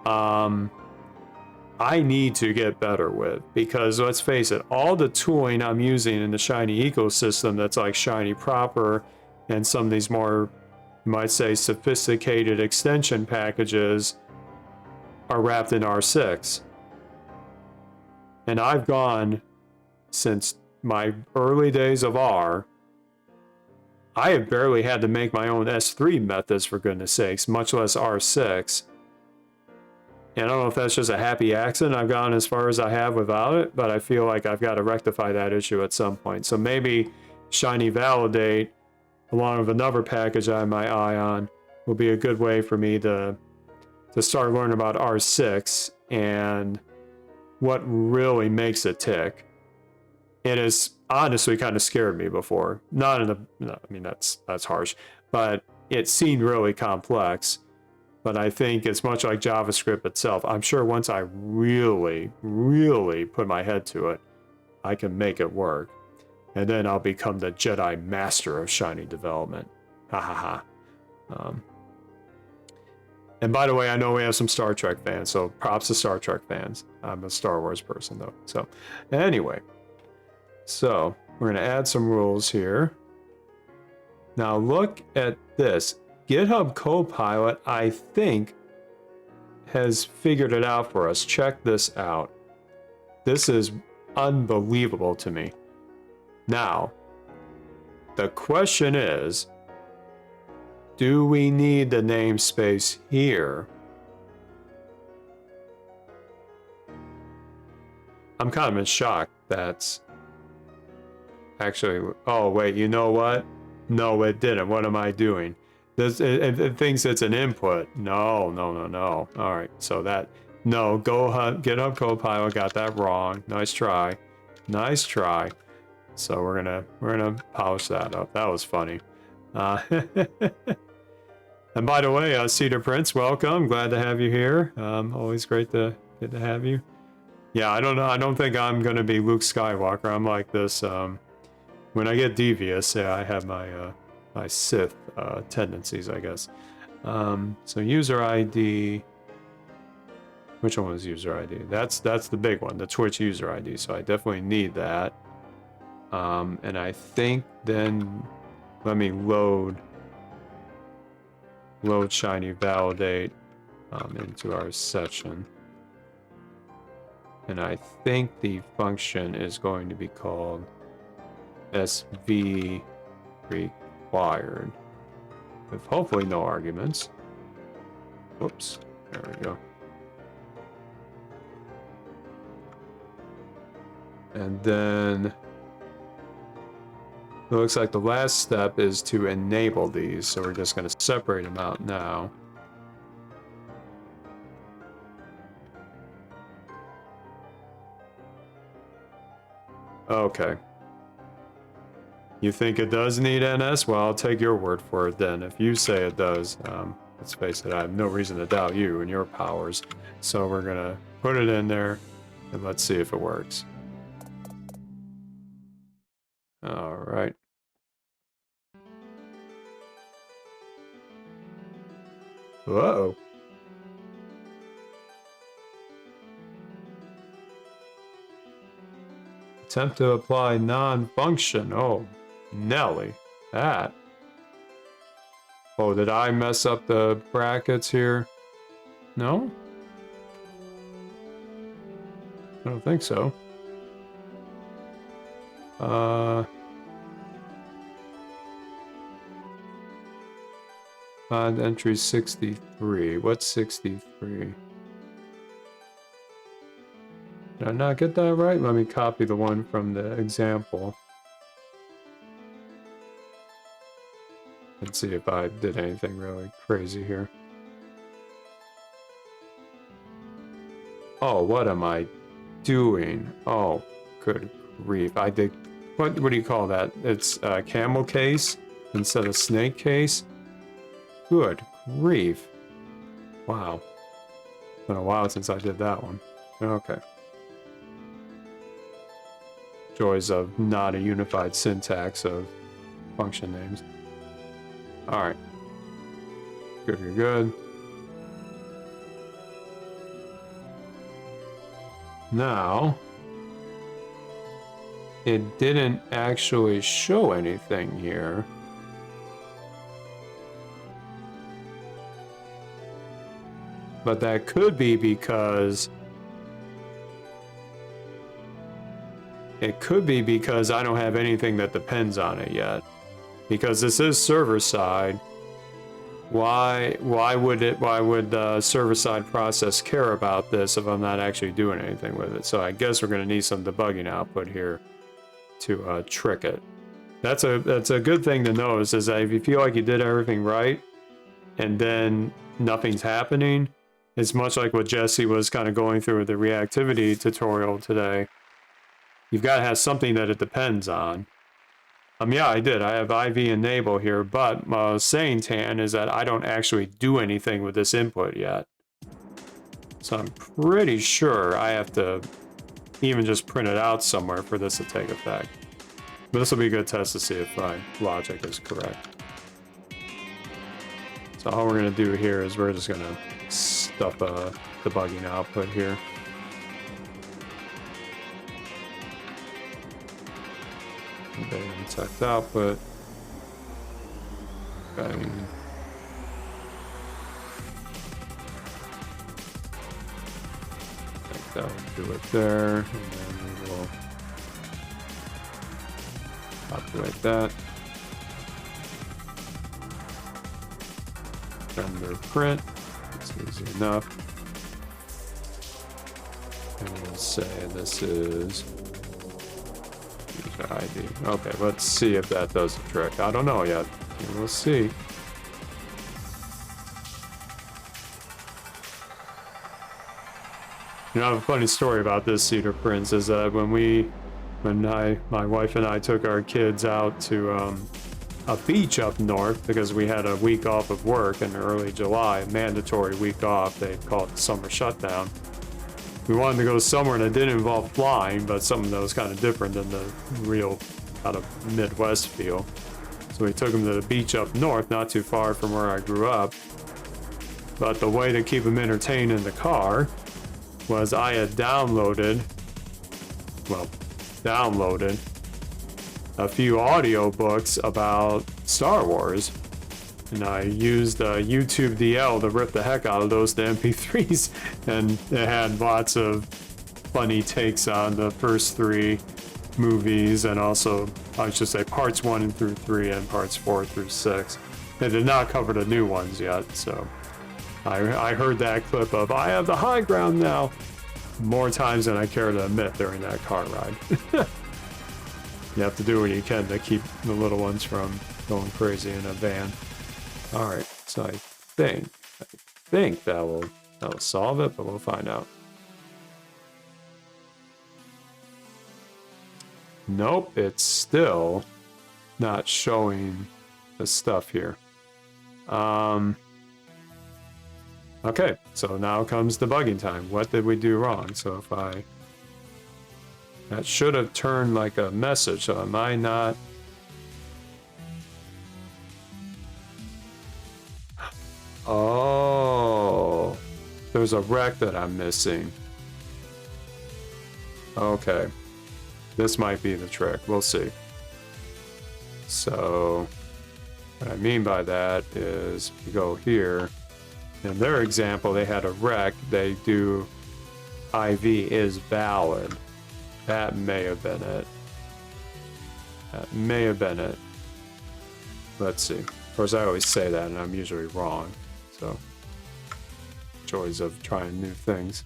Speaker 1: I need to get better with, because let's face it, all the tooling I'm using in the shiny ecosystem that's like shiny proper and some of these more, you might say, sophisticated extension packages are wrapped in R6. And I've gone since my early days of R. I have barely had to make my own S3 methods, for goodness sakes, much less R6. And I don't know if that's just a happy accident. I've gone as far as I have without it, but I feel like I've got to rectify that issue at some point. So maybe Shiny Validate, along with another package I have my eye on, will be a good way for me to start learning about R6 and what really makes it tick. It has honestly kind of scared me before. Not in a, no, I mean, that's harsh, but it seemed really complex. But I think it's much like JavaScript itself. I'm sure once I really, really put my head to it, I can make it work. And then I'll become the Jedi Master of Shiny development. Ha ha ha. And by the way, I know we have some Star Trek fans, so props to Star Trek fans. I'm a Star Wars person though. So anyway, so we're gonna add some rules here. Now look at this. GitHub Copilot, I think, has figured it out for us. Check this out. This is unbelievable to me. Now, the question is, do we need the namespace here? I'm kind of in shock. That's actually, oh wait, you know what? No, it didn't. What am I doing? It thinks it's an input. No. All right, so that, no, GitHub Copilot got that wrong. Nice try. So we're gonna polish that up. That was funny. And by the way, Cedar Prince, welcome. Glad to have you here. Always great to have you. Yeah, I don't know. I don't think I'm gonna be Luke Skywalker. I'm like this. When I get devious, yeah, I have my my Sith tendencies, I guess. So user ID. Which one was user ID? That's the big one, the Twitch user ID. So I definitely need that. And I think then let me load Shiny Validate into our session. And I think the function is going to be called SV required, with hopefully no arguments. Whoops, there we go. And then it looks like the last step is to enable these, so we're just going to separate them out now. Okay. You think it does need NS? Well, I'll take your word for it then. If you say it does, let's face it, I have no reason to doubt you and your powers. So we're gonna put it in there and let's see if it works. All right. Whoa. Attempt to apply non-function. Oh, Nelly. That. Oh, did I mess up the brackets here? No? I don't think so. Entry 63. What's 63? Did I not get that right? Let me copy the one from the example. And see if I did anything really crazy here. Oh, what am I doing? Oh, good grief. I did... What do you call that? It's camel case instead of snake case? Good grief. Wow. It's been a while since I did that one. Okay. Joys of not a unified syntax of function names. Alright. Good, good. Now, it didn't actually show anything here. But that could be because... It could be because I don't have anything that depends on it yet. Because this is server-side. Why would the server-side process care about this if I'm not actually doing anything with it? So I guess we're going to need some debugging output here to trick it. That's a good thing to notice, is that if you feel like you did everything right and then nothing's happening, it's much like what Jesse was kind of going through with the reactivity tutorial today. You've got to have something that it depends on. Yeah, I did. I have IV enable here, but what I was saying, Tan, is that I don't actually do anything with this input yet. So I'm pretty sure I have to even just print it out somewhere for this to take effect. But this will be a good test to see if my logic is correct. So all we're going to do here is we're just going to stuff a debugging output here. Text output. Okay. Like that will do it there, and then we will populate that. Render print. It's easy enough. And we'll say this is user ID. Okay, let's see if that does the trick. I don't know yet. We'll see. You know, I have a funny story about this Cedar Prince is that my wife and I took our kids out to a beach up north because we had a week off of work in early July, a mandatory week off. They call it the summer shutdown. We wanted to go somewhere that didn't involve flying, but something that was kind of different than the real kind of Midwest feel. So we took them to the beach up north, not too far from where I grew up. But the way to keep them entertained in the car was I had downloaded a few audiobooks about Star Wars. And I used YouTube DL to rip the heck out of those to MP3s, and it had lots of funny takes on the first 3 movies, and also, I should say, parts 1 through 3 and parts 4 through 6. It did not cover the new ones yet, so I heard that clip of "I have the high ground now" more times than I care to admit during that car ride. You have to do what you can to keep the little ones from going crazy in a van. Alright, so I think that will solve it, but we'll find out. Nope, it's still not showing the stuff here. Okay, so now comes debugging time. What did we do wrong? So if that should have turned like a message, so am I not... Oh, there's a rec that I'm missing. Okay, this might be the trick. We'll see. So, what I mean by that is, you go here. In their example, they had a rec. They do IV is valid. That may have been it. That may have been it. Let's see. Of course, I always say that, and I'm usually wrong. So, joys of trying new things.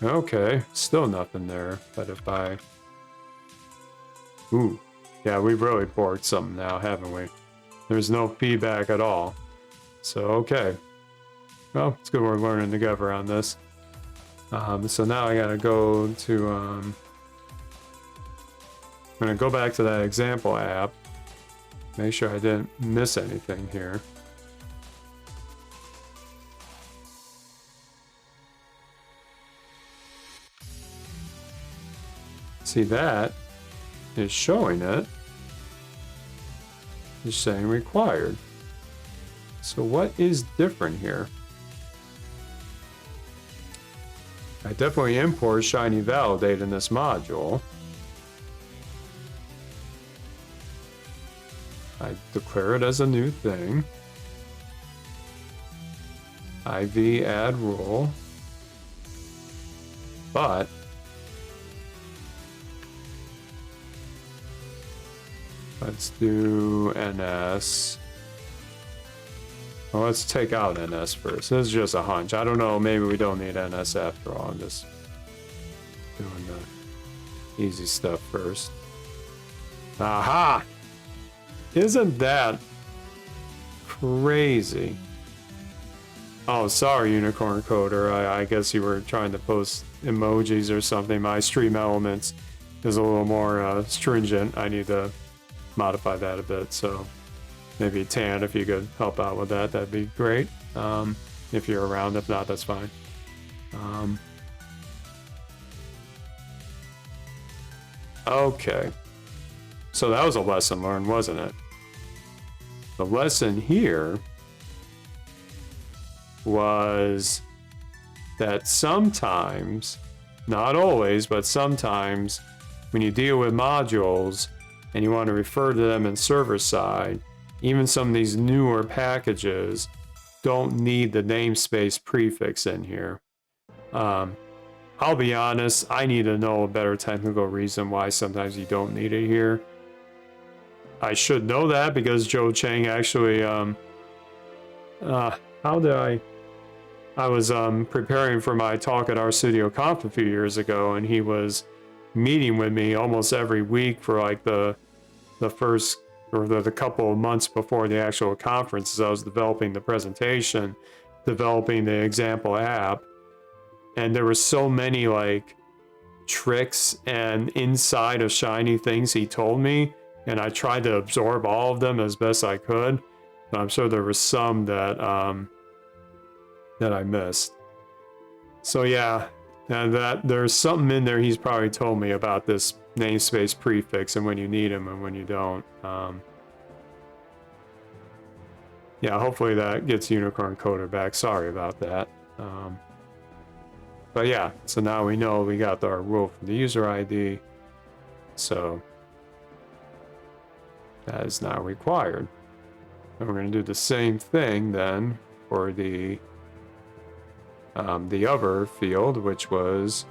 Speaker 1: Okay, still nothing there. But if I... Ooh. Yeah, we've really borked something now, haven't we? There's no feedback at all. So, okay. Well, it's good we're learning together on this. So now I gotta go to... I'm gonna go back to that example app. Make sure I didn't miss anything here. See, that is showing it. It's saying required. So what is different here? I definitely import shinyvalidate in this module. I declare it as a new thing. IV add rule. But let's do NS. Well, let's take out NS first. This is just a hunch. I don't know. Maybe we don't need NS after all. I'm just doing the easy stuff first. Aha! Isn't that crazy? Oh, sorry, Unicorn Coder. I guess you were trying to post emojis or something. My stream elements is a little more stringent. I need to modify that a bit, so maybe Tan, if you could help out with that, that'd be great. If you're around. If not, that's fine. Okay, so that was a lesson learned, wasn't it? The lesson here was that sometimes, not always, but sometimes when you deal with modules and you want to refer to them in server side, even some of these newer packages don't need the namespace prefix in here. I'll be honest, I need to know a better technical reason why sometimes you don't need it here. I should know that because Joe Chang actually, I was preparing for my talk at our studio conf a few years ago, and he was meeting with me almost every week for like the first, or the couple of months before the actual conference, as I was developing the presentation, developing the example app. And there were so many like tricks and inside of Shiny things he told me, and I tried to absorb all of them as best I could, but I'm sure there were some that that I missed. So yeah, and that there's something in there he's probably told me about this namespace prefix and when you need them and when you don't. Yeah, hopefully that gets Unicorn Coder back. Sorry about that. But yeah, so now we know we got our rule for the user ID. So that is now required. And we're going to do the same thing then for the other field, which was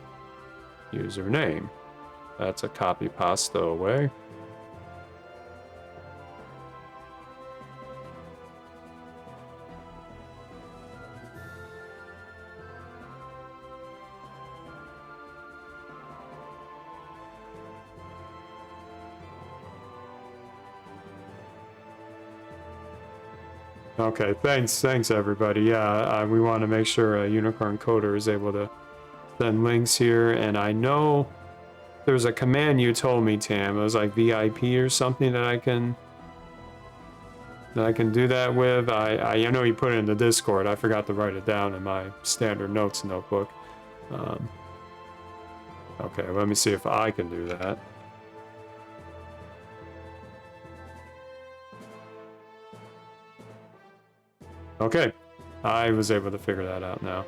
Speaker 1: username. That's a copy pasta away. Okay, thanks everybody. Yeah, we want to make sure Unicorn Coder is able to send links here, and I know there's a command you told me, Tam. It was like VIP or something that I can do that with. I know you put it in the Discord. I forgot to write it down in my standard notes notebook. Okay, let me see if I can do that. Okay, I was able to figure that out now.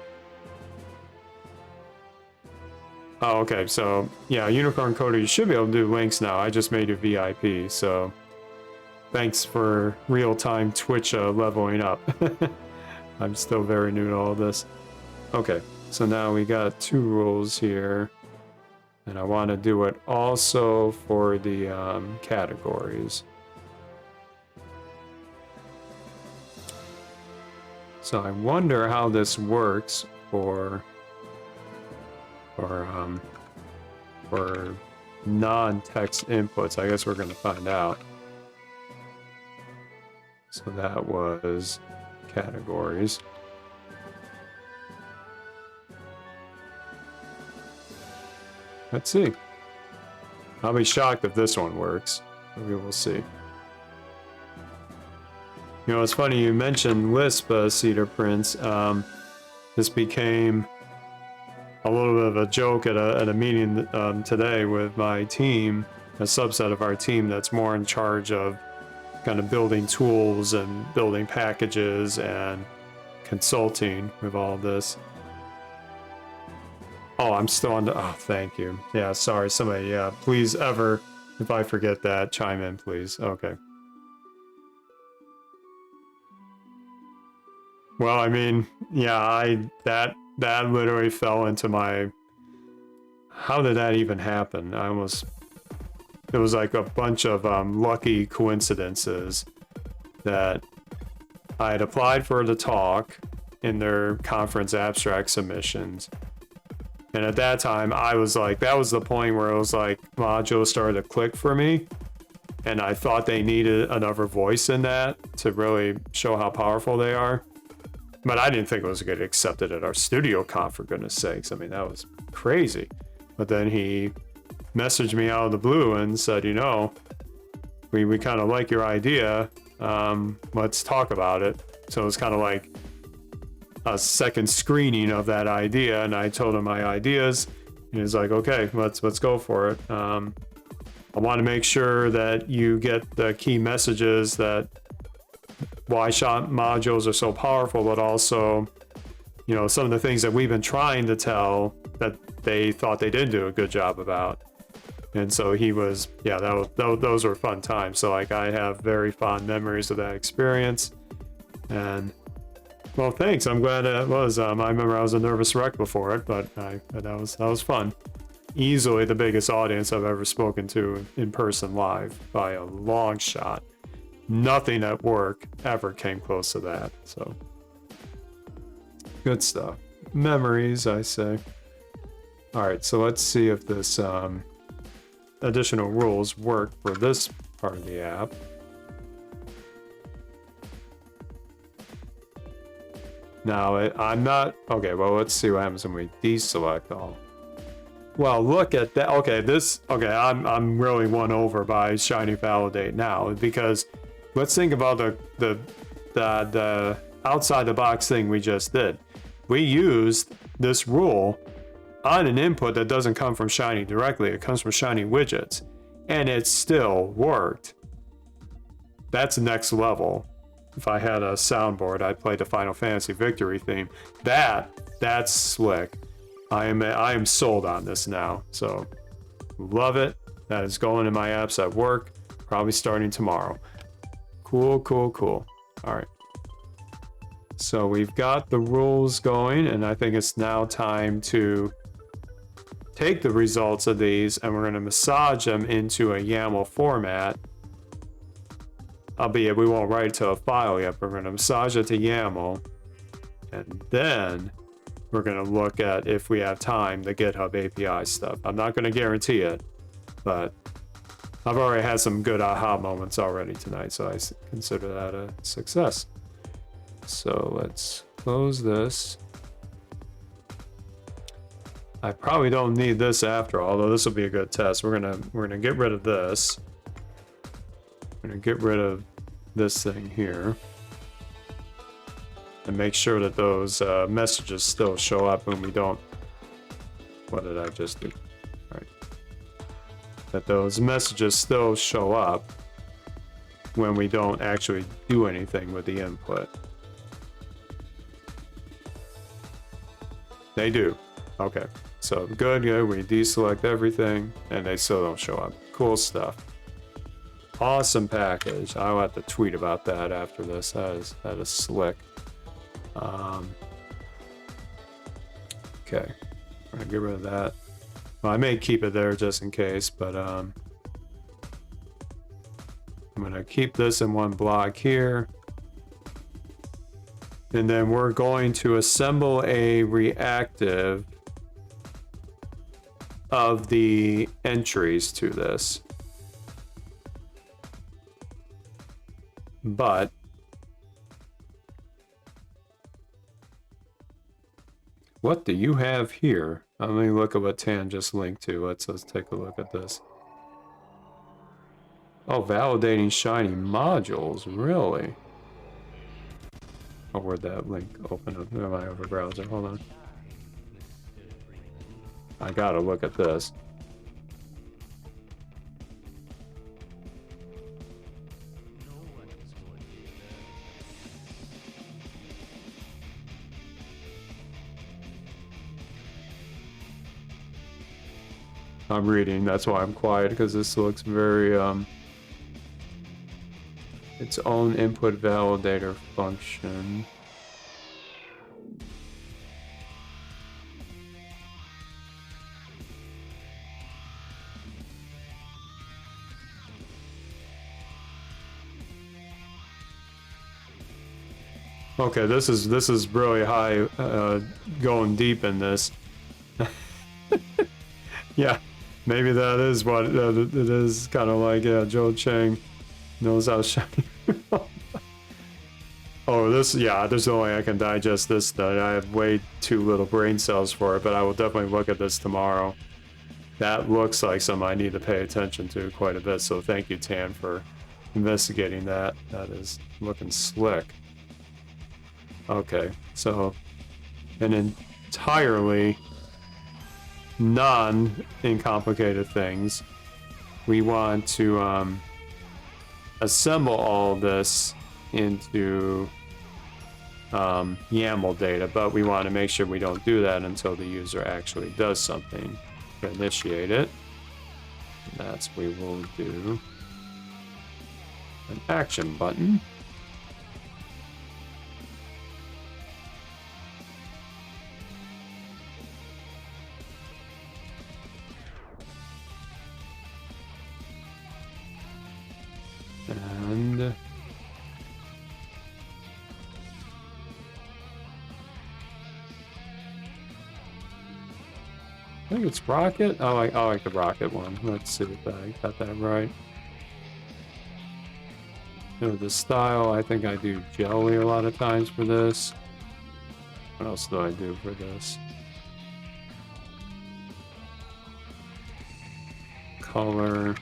Speaker 1: Oh, okay, so yeah, Unicorn Coder, you should be able to do links now. I just made you VIP, so thanks for real-time Twitch leveling up. I'm still very new to all this. Okay, so now we got 2 rules here. And I want to do it also for the categories. So I wonder how this works for non-text inputs. I guess we're going to find out. So that was categories. Let's see. I'll be shocked if this one works. We will see. You know, it's funny you mentioned Lisp, Cedar Prince. This became a little bit of a joke at a meeting today with my team, a subset of our team that's more in charge of kind of building tools and building packages and consulting with all this. Oh, I'm still on the, oh, thank you. Yeah, sorry, somebody, yeah, please ever, if I forget that, chime in, please. Okay. Well, I mean, yeah, that literally fell into my, how did that even happen? It was like a bunch of lucky coincidences that I had applied for the talk in their conference abstract submissions. And at that time, I was like, that was the point where it was like modules started to click for me. And I thought they needed another voice in that to really show how powerful they are. But I didn't think it was going to get accepted at our studio conf, for goodness sakes. I mean, that was crazy. But then he messaged me out of the blue and said, you know, we kind of like your idea. Let's talk about it. So it was kind of like a second screening of that idea, and I told him my ideas, and he's like, okay, let's go for it. I want to make sure that you get the key messages that why shot modules are so powerful, but also, you know, some of the things that we've been trying to tell that they thought they didn't do a good job about. And so he was, yeah, those were fun times. So like I have very fond memories of that experience. And well, thanks. I'm glad it was. I remember I was a nervous wreck before it, but that was fun. Easily the biggest audience I've ever spoken to in person live by a long shot. Nothing at work ever came close to that. So good stuff. Memories, I say. All right, so let's see if this additional rules work for this part of the app. Now, I'm not... Okay, well, let's see what happens when we deselect all. Well, look at that. Okay, this... Okay, I'm really won over by shinyvalidate now, because let's think about the outside-the-box thing we just did. We used this rule on an input that doesn't come from Shiny directly. It comes from Shiny widgets, and it still worked. That's next level. If I had a soundboard, I'd play the Final Fantasy Victory theme. That's slick. I am sold on this now. So love it. That is going in my apps at work, probably starting tomorrow. Cool, cool, cool. All right. So we've got the rules going, and I think it's now time to take the results of these, and we're going to massage them into a YAML format. Albeit we won't write it to a file yet, but we're going to massage it to YAML, and then we're going to look at, if we have time, the GitHub API stuff. I'm not going to guarantee it, but I've already had some good aha moments already tonight, so I consider that a success. So let's close this. I probably don't need this after all, although this will be a good test. We're gonna get rid of this. We're gonna get rid of this thing here, and make sure that those messages still show up when we don't. What did I just do? All right. That those messages still show up when we don't actually do anything with the input. They do. Okay. So good. We deselect everything, and they still don't show up. Cool stuff. Awesome package. I'll have to tweet about that after this. That is slick. Okay, I'm gonna get rid of that. Well, I may keep it there just in case, but I'm gonna keep this in one block here. And then we're going to assemble a reactive of the entries to this. But what do you have here? Let me look at what Tan just linked to. Let's take a look at this. Oh, validating shiny modules, really? Oh, where'd that link open up? Am I over browser? Hold on. I gotta look at this. I'm reading, that's why I'm quiet, because this looks very, its own input validator function. Okay, this is really high, going deep in this. Yeah, maybe that is what it is, kind of like, yeah, Joe Chang knows how shiny. Oh, this, yeah, there's no way I can digest this stuff. I have way too little brain cells for it, but I will definitely look at this tomorrow. That looks like something I need to pay attention to quite a bit, so thank you, Tan, for investigating that. That is looking slick. Okay, so an entirely non-incomplicated things. We want to assemble all this into YAML data, but we want to make sure we don't do that until the user actually does something to initiate it. That's we will do an action button. And I think it's rocket. I like the rocket one. Let's see if I got that right. The style, I think I do jelly a lot of times for this. What else do I do for this? Color.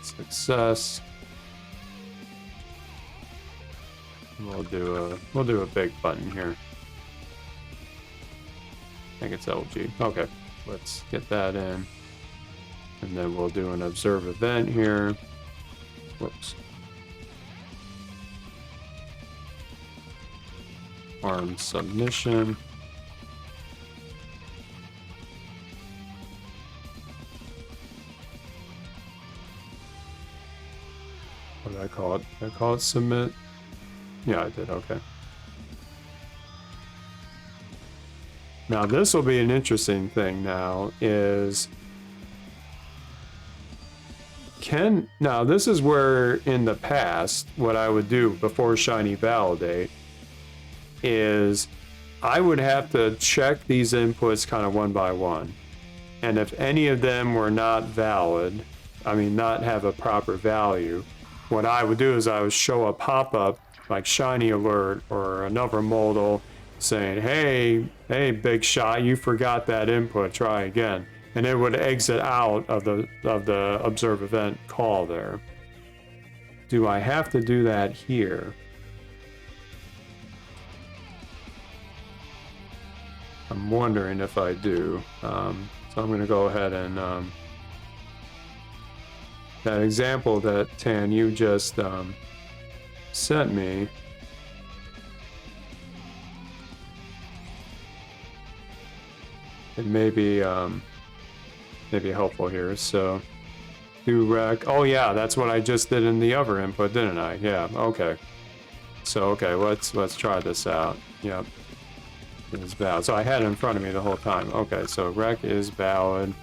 Speaker 1: Success. We'll do a big button here. I think it's LG. Okay, let's get that in. And then we'll do an observe event here. Whoops. Arm submission. What did I call it? Did I call it submit? Yeah, I did. Okay. Now this will be an interesting thing now is now this is where in the past what I would do before shinyvalidate is I would have to check these inputs kind of one by one, and if any of them were not valid, I mean not have a proper value, what I would do is I would show a pop-up like shiny alert or another modal saying, hey big shot, you forgot that input, try again, and it would exit out of the observe event call there. Do I have to do that here? I'm wondering if I do. So I'm going to go ahead and that example that Tan you just sent me. It may be helpful here. So do rec. Oh yeah, that's what I just did in the other input, didn't I? Yeah. Okay. So okay, let's try this out. Yep, it is valid. So I had it in front of me the whole time. Okay, so rec is valid,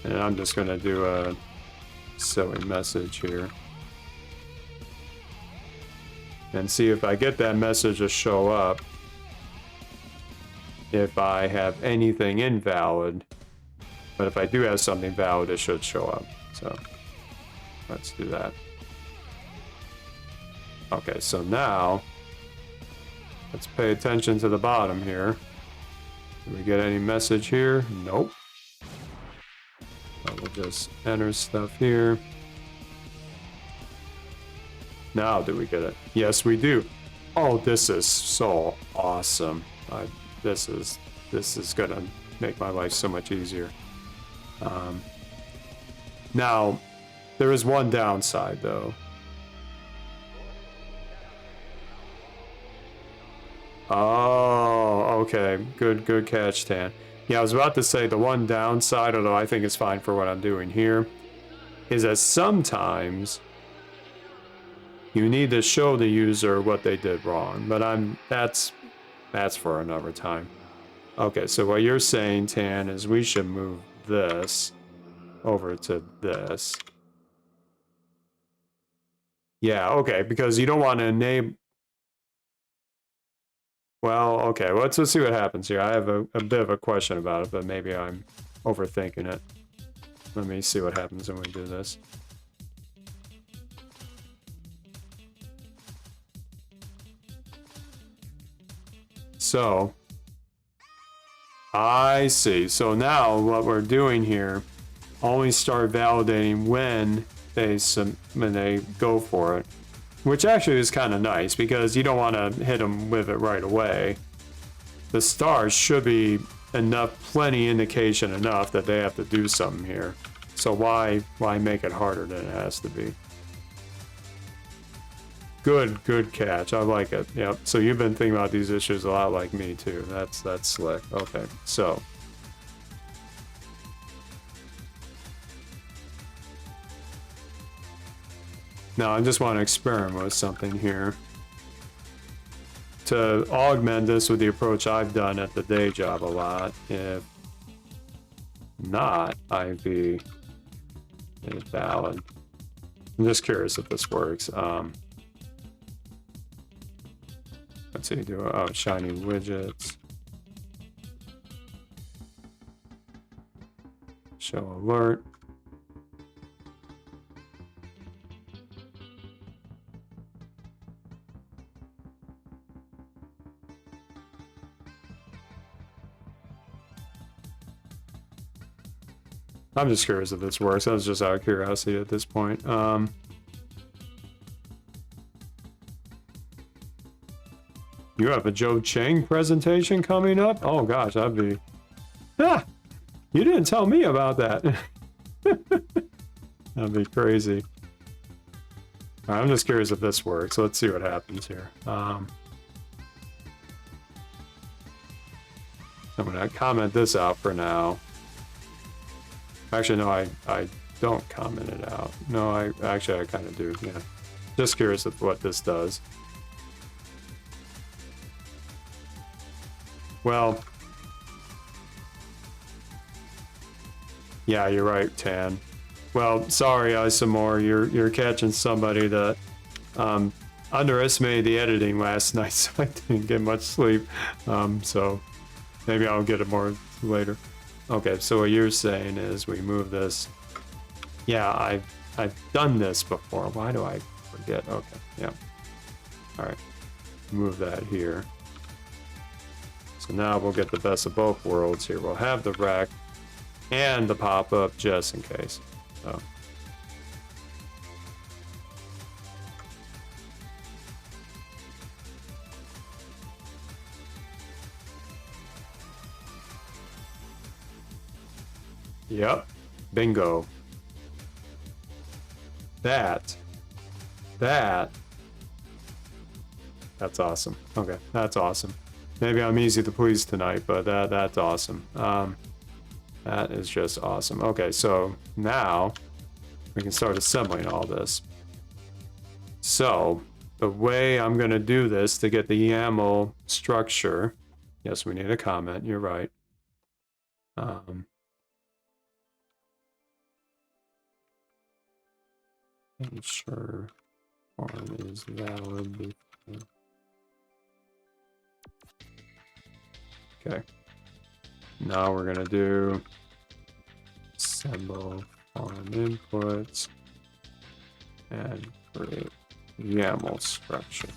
Speaker 1: and I'm just gonna do a silly message here and see if I get that message to show up. If I have anything invalid, but if I do have something valid, it should show up. So let's do that. Okay, so now let's pay attention to the bottom here. Do we get any message here? Nope. So we'll just enter stuff here. Now do we get it? Yes, we do. Oh, this is so awesome. This is gonna make my life so much easier. Now, there is one downside though. Oh, okay. Good catch, Tan. Yeah, I was about to say the one downside, although I think it's fine for what I'm doing here, is that sometimes you need to show the user what they did wrong, but that's for another time. Okay, so what you're saying, Tan, is we should move this over to this. Yeah, okay, because you don't want to enable... Well, okay, let's see what happens here. I have a bit of a question about it, but maybe I'm overthinking it. Let me see what happens when we do this. So, I see. So now what we're doing here, only start validating when they go for it, which actually is kind of nice because you don't want to hit them with it right away. The stars should be plenty indication enough that they have to do something here. So why make it harder than it has to be? Good catch. I like it. Yep. So you've been thinking about these issues a lot like me too. That's slick. Okay. So now I just want to experiment with something here to augment this with the approach I've done at the day job a lot. If not, IV is valid. I'm just curious if this works. Let's see, shiny widgets. Show alert. I'm just curious if this works. That was just out of curiosity at this point. You have a Joe Chang presentation coming up? Oh gosh, that'd be... Ah! You didn't tell me about that. That'd be crazy. All right, I'm just curious if this works. Let's see what happens here. I'm gonna comment this out for now. Actually, no, I don't comment it out. No, I kind of do, yeah. Just curious of what this does. Well, yeah, you're right, Tan. Well, sorry, Isamore, you're catching somebody that underestimated the editing last night, so I didn't get much sleep. So maybe I'll get it more later. Okay, so what you're saying is we move this. Yeah, I've done this before. Why do I forget? Okay, yeah. All right, move that here. So now we'll get the best of both worlds here. We'll have the rec and the pop-up just in case. So. Yep, bingo. That's awesome. Okay, that's awesome. Maybe I'm easy to please tonight, but that's awesome. That is just awesome. Okay, so now we can start assembling all this. So the way I'm going to do this to get the YAML structure, yes, we need a comment, you're right. Ensure form is valid before. Okay. Now we're going to do assemble form inputs and create YAML structure.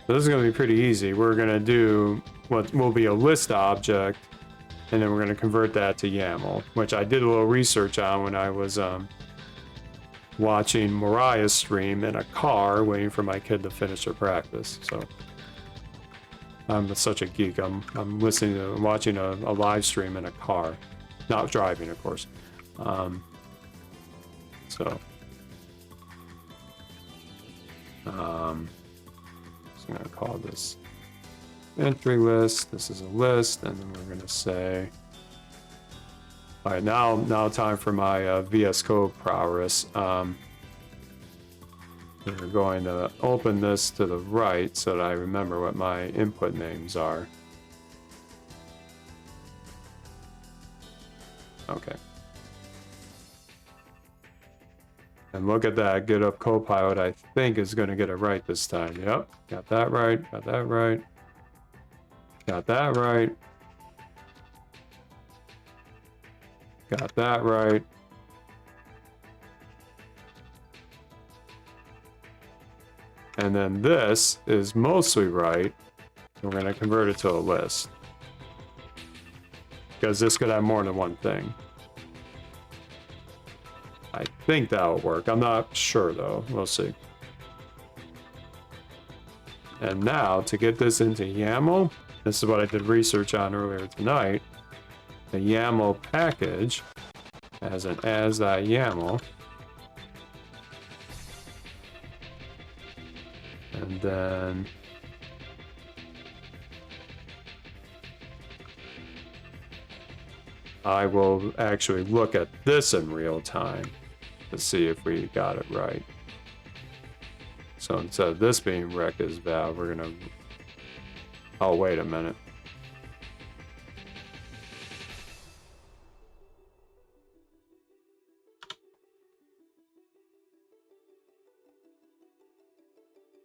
Speaker 1: So this is going to be pretty easy. We're going to do what will be a list object, and then we're going to convert that to YAML, which I did a little research on when I was watching Mariah's stream in a car waiting for my kid to finish her practice. So I'm such a geek. I'm watching a live stream in a car, not driving, of course. I'm going to call this entry list. This is a list, and then we're going to say, all right, now time for my VS Code prowess. We're going to open this to the right so that I remember what my input names are. Okay. And look at that, GitHub Copilot, I think is going to get it right this time. Yep, got that right, got that right. Got that right. Got that right. And then this is mostly right. We're going to convert it to a list, because this could have more than one thing. I think that'll work. I'm not sure though. We'll see. And now to get this into YAML, this is what I did research on earlier tonight. The YAML package as an as.yaml. And then I will actually look at this in real time to see if we got it right. So instead of this being rec is val, we're gonna, oh, wait a minute.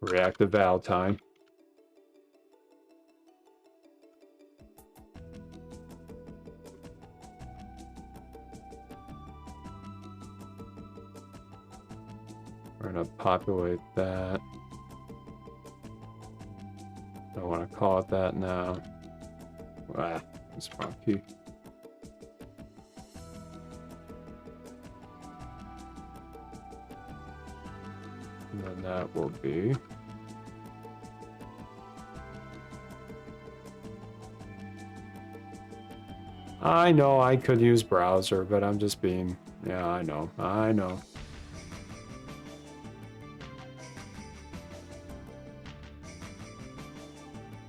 Speaker 1: Reactive val time. We're gonna populate that. Don't want to call it that now. Ah, that's wrong key. And then that will be I know I could use browser, but I'm just being, yeah, I know.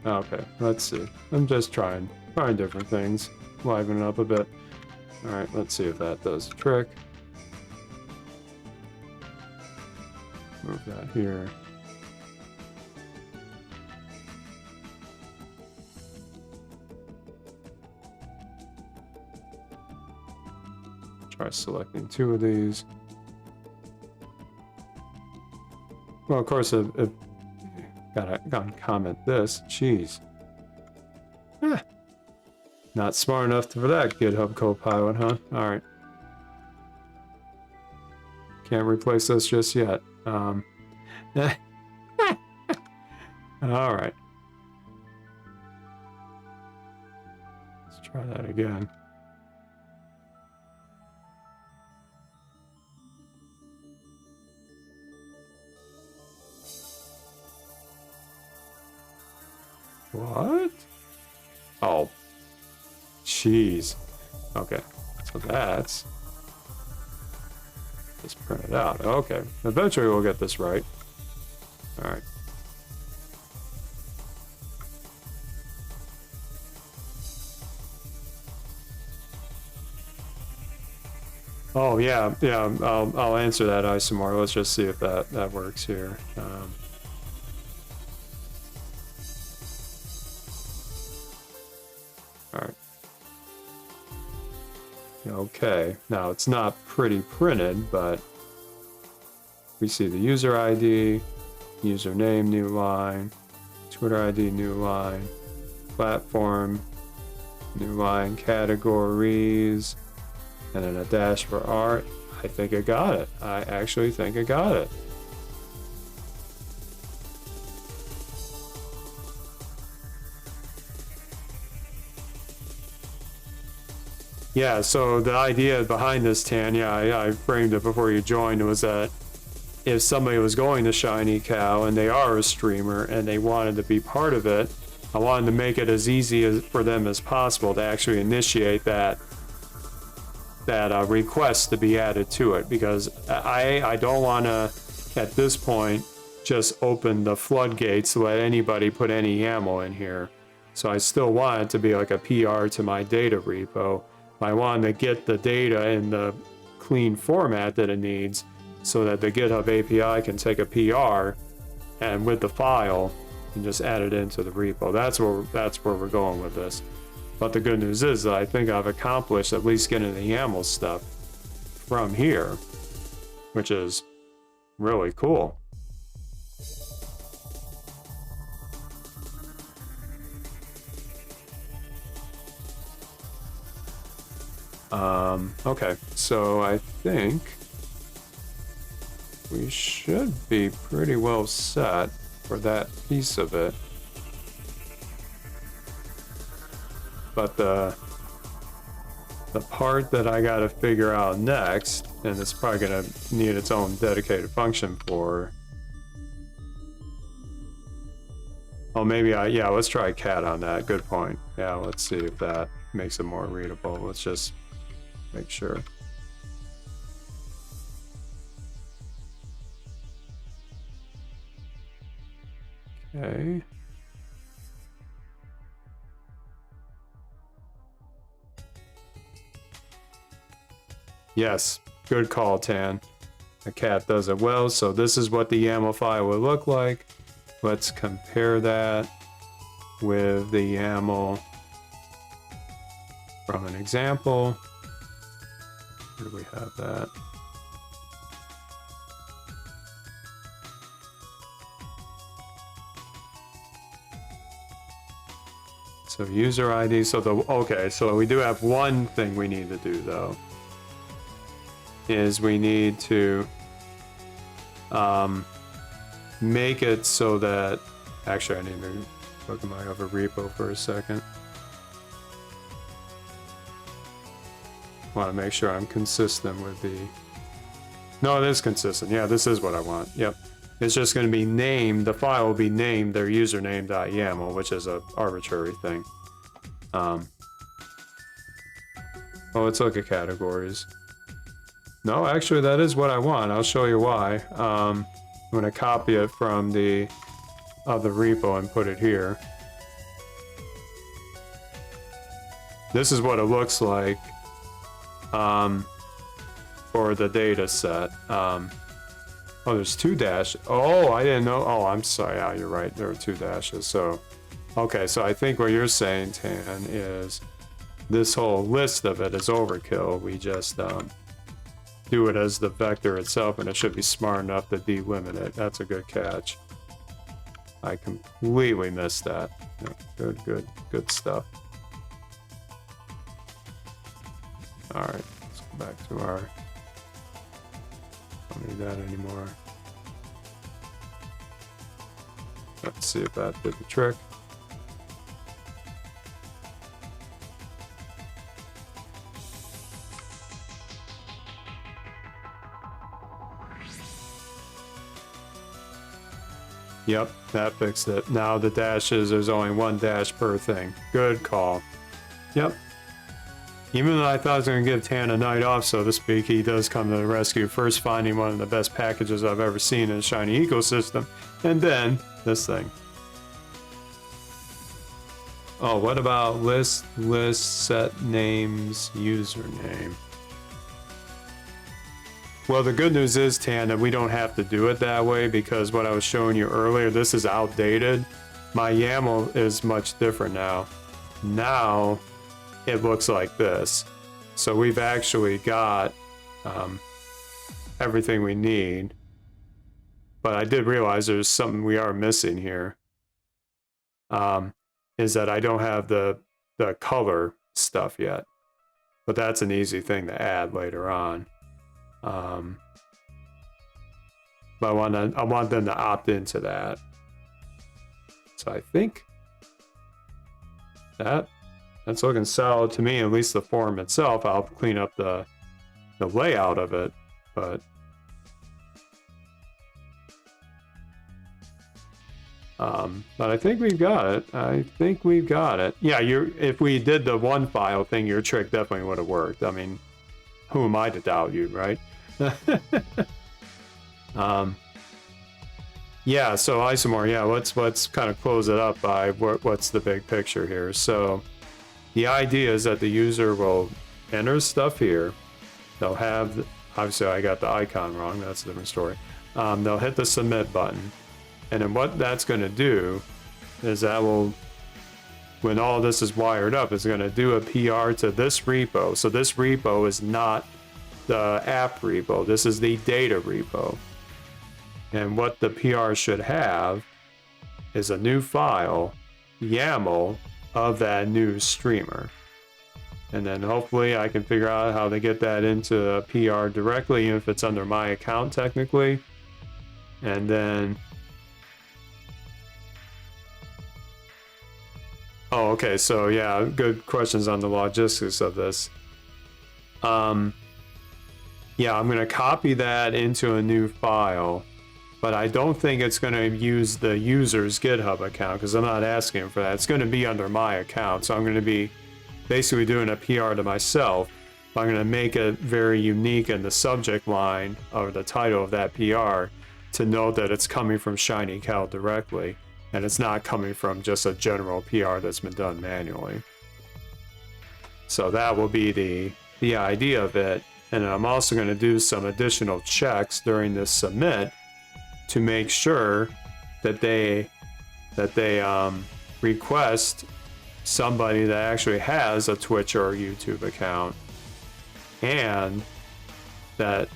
Speaker 1: Okay, let's see. I'm just trying different things, liven it up a bit. All right, let's see if that does the trick. Move that here. Try selecting two of these. Well, of course, if gotta comment this. Jeez. Not smart enough for that GitHub Copilot, huh? All right. Can't replace this just yet. All right. Let's try that again. What? Oh, jeez. Okay, so that's just print it out. Okay, eventually we'll get this right. All right. Oh yeah, yeah. I'll answer that ice some more. Let's just see if that works here. All right. Okay. Now it's not pretty printed, but we see the user ID, username, new line, Twitter ID, new line, platform, new line, categories, and then a dash for art. I think I got it. I actually think I got it. Yeah, so the idea behind this, Tanya, I framed it before you joined, was that if somebody was going to shinycal and they are a streamer and they wanted to be part of it, I wanted to make it as easy for them as possible to actually initiate that request to be added to it, because I don't want to, at this point, just open the floodgates to let anybody put any YAML in here. So I still want it to be like a PR to my data repo. I want to get the data in the clean format that it needs so that the GitHub API can take a PR and with the file and just add it into the repo. That's where we're going with this. But the good news is that I think I've accomplished at least getting the YAML stuff from here, which is really cool. Okay, so I think we should be pretty well set for that piece of it. But the part that I gotta figure out next, and it's probably gonna need its own dedicated function for. Oh, maybe yeah, let's try cat on that. Good point. Yeah, let's see if that makes it more readable. Let's just make sure. Okay. Yes, good call, Tan. The cat does it well, so this is what the YAML file would look like. Let's compare that with the YAML from an example. Where do we have that? So user ID, okay, so we do have one thing we need to do though, is we need to make it so that, actually I need to look at my other repo for a second. Want to make sure I'm consistent with the, no, it is consistent. Yeah, this is what I want. Yep. It's just going to be named, the file will be named their username.yaml, which is an arbitrary thing. Oh, let's look at categories. No, actually that is what I want. I'll show you why. I'm going to copy it from the other repo and put it here. This is what it looks like for the data set. Oh, there's two dashes. Oh, I didn't know. Oh, I'm sorry. Yeah, you're right. There are two dashes. So, okay. So I think what you're saying, Tan, is this whole list of it is overkill. We just do it as the vector itself, and it should be smart enough to delimit it. That's a good catch. I completely missed that. Yeah, good stuff. All right, let's go back to our. Don't need that anymore. Let's see if that did the trick. Yep, that fixed it. Now the dashes, there's only one dash per thing. Good call. Yep. Even though I thought I was going to give Tan a night off, so to speak, he does come to the rescue, first finding one of the best packages I've ever seen in the Shiny ecosystem, and then this thing. Oh, what about list, set names, username? Well, the good news is, Tan, that we don't have to do it that way, because what I was showing you earlier, this is outdated. My YAML is much different now. Now it looks like this. So we've actually got everything we need. But I did realize there's something we are missing here. Is that I don't have the color stuff yet. But that's an easy thing to add later on. But I want them to opt into that. So I think that's looking solid to me, at least the form itself. I'll clean up the layout of it, but I think we've got it. I think we've got it. Yeah, if we did the one file thing, your trick definitely would have worked. I mean, who am I to doubt you, right? Yeah, so Isomore, yeah, let's kind of close it up by what's the big picture here. So the idea is that the user will enter stuff here. They'll have, obviously I got the icon wrong, that's a different story. They'll hit the submit button. And then what that's going to do is that will, when all this is wired up, it's going to do a PR to this repo. So this repo is not the app repo. This is the data repo. And what the PR should have is a new file, YAML, of that new streamer. And then hopefully I can figure out how to get that into a PR directly if it's under my account technically. And then... Oh, okay, so yeah, good questions on the logistics of this. Yeah, I'm going to copy that into a new file. But I don't think it's going to use the user's GitHub account because I'm not asking for that. It's going to be under my account. So I'm going to be basically doing a PR to myself. But I'm going to make it very unique in the subject line or the title of that PR to know that it's coming from shinycal directly. And it's not coming from just a general PR that's been done manually. So that will be the idea of it. And I'm also going to do some additional checks during this submit to make sure that they request somebody that actually has a Twitch or a YouTube account, and that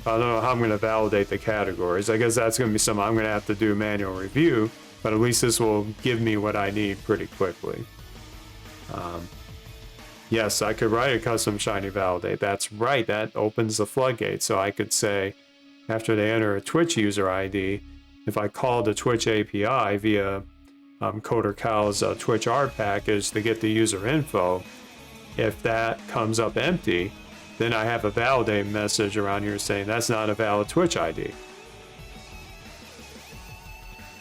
Speaker 1: I don't know how I'm going to validate the categories. I guess that's going to be something I'm going to have to do manual review, but at least this will give me what I need pretty quickly. Yes, I could write a custom shinyvalidate. That's right, that opens the floodgate. So I could say, after they enter a Twitch user ID, if I call the Twitch API via CoderCal's Twitch art package to get the user info, if that comes up empty, then I have a validate message around here saying that's not a valid Twitch ID.